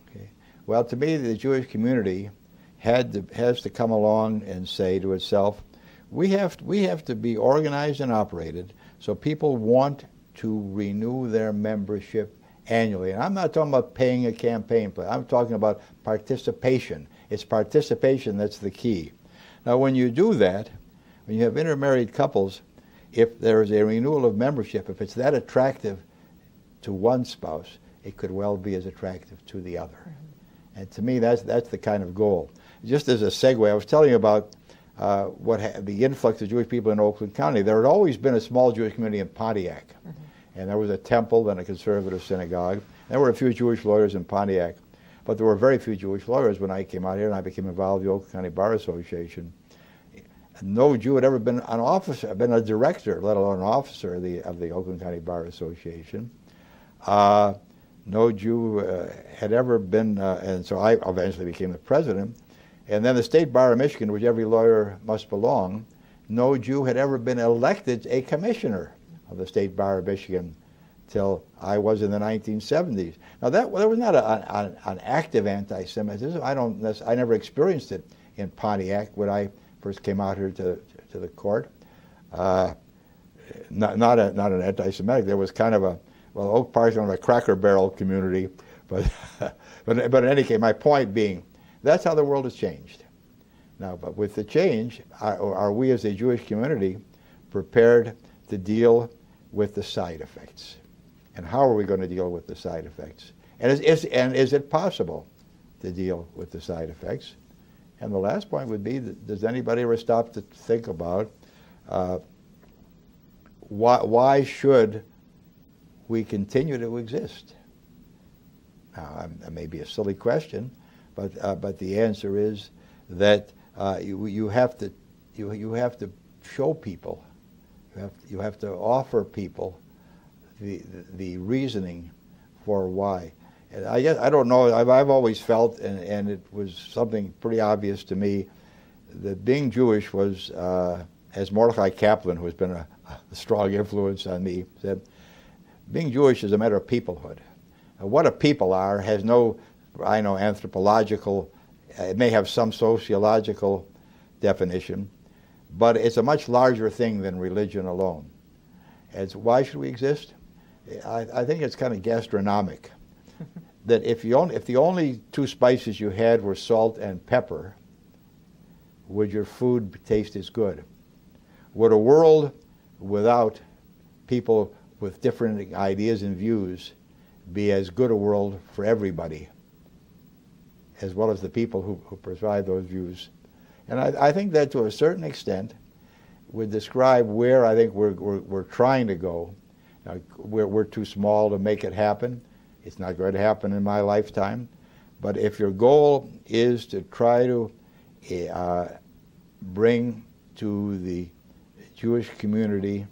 Okay. Well, to me, the Jewish community has to come along and say to itself, we have to be organized and operated so people want to renew their membership annually. And I'm not talking about paying a campaign plan. I'm talking about participation. It's participation that's the key. Now, when you do that, when you have intermarried couples, if there is a renewal of membership, if it's that attractive to one spouse, it could well be as attractive to the other. Mm-hmm. And to me, that's the kind of goal. Just as a segue, I was telling you about the influx of Jewish people in Oakland County. There had always been a small Jewish community in Pontiac. Mm-hmm. And there was a temple and a conservative synagogue. There were a few Jewish lawyers in Pontiac, but there were very few Jewish lawyers when I came out here and I became involved in the Oakland County Bar Association. No Jew had ever been an officer, been a director, let alone an officer of the Oakland County Bar Association. No Jew had ever been, and so I eventually became the president. And then the State Bar of Michigan, which every lawyer must belong, no Jew had ever been elected a commissioner of the State Bar of Michigan till I was in the 1970s. Now there was not an active anti-Semitism. I never experienced it in Pontiac when I first came out here to the court. Not an anti-Semitic. There was kind of Oak Park's kind of a Cracker Barrel community, but in any case, my point being, that's how the world has changed. Now, but with the change, are we as a Jewish community prepared to deal with the side effects? And how are we going to deal with the side effects? And is it possible to deal with the side effects? And the last point would be, does anybody ever stop to think about why should we continue to exist? That may be a silly question, but the answer is that you have to show people, you have to offer people the reasoning for why. And I guess I don't know. I've always felt, and it was something pretty obvious to me, that being Jewish was, as Mordecai Kaplan, who has been a strong influence on me, said, being Jewish is a matter of peoplehood. What a people are has no, anthropological, it may have some sociological definition, but it's a much larger thing than religion alone. Why should we exist? I think it's kind of gastronomic. That if the only two spices you had were salt and pepper, would your food taste as good? Would a world without people with different ideas and views be as good a world for everybody, as well as the people who provide those views? And I think that to a certain extent would describe where I think we're trying to go. Now, we're too small to make it happen. It's not going to happen in my lifetime. But if your goal is to try to bring to the Jewish community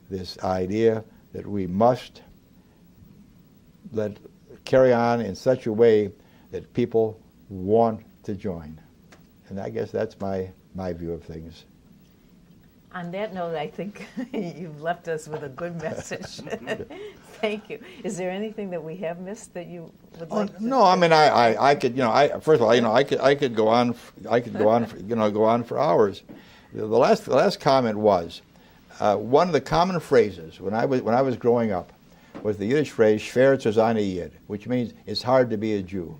this idea that we must carry on in such a way that people want to join. And I guess that's my view of things. On that note, I think you've left us with a good message. Thank you. Is there anything that we have missed that you would like to? No, I mean, I could, first of all, I could go on for hours. The last comment was, one of the common phrases when I was growing up was the Yiddish phrase "Schwer zu sein a Yid," which means it's hard to be a Jew.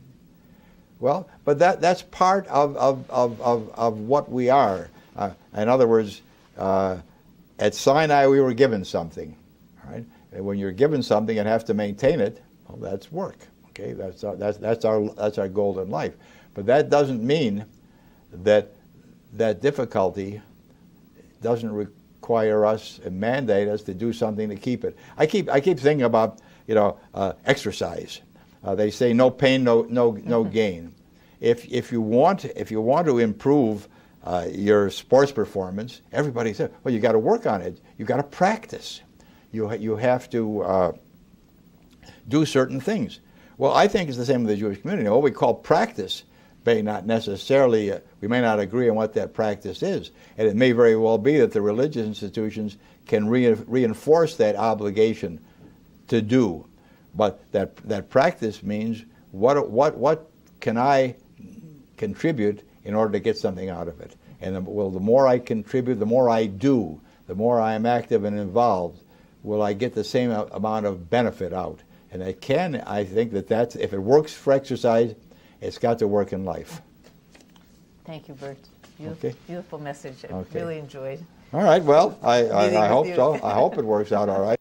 Well, but that's part of what we are. In other words, at Sinai we were given something, right? And when you're given something and have to maintain it, well, that's work. Okay, that's our goal in life. But that doesn't mean that difficulty doesn't require us and mandate us to do something to keep it. I keep thinking about exercise. They say no pain, no gain. If you want to improve your sports performance, everybody says, well, you got to work on it. You got to practice. You have to do certain things. Well, I think it's the same with the Jewish community. What we call practice may not necessarily, we may not agree on what that practice is. And it may very well be that the religious institutions can reinforce that obligation to do. But that practice means what can I contribute in order to get something out of it? And the more I contribute, the more I do, the more I am active and involved, will I get the same amount of benefit out? And I think that's, if it works for exercise, it's got to work in life. Thank you, Bert. Okay. Beautiful message. I really enjoyed. All right, well, I hope so. I hope it works out all right.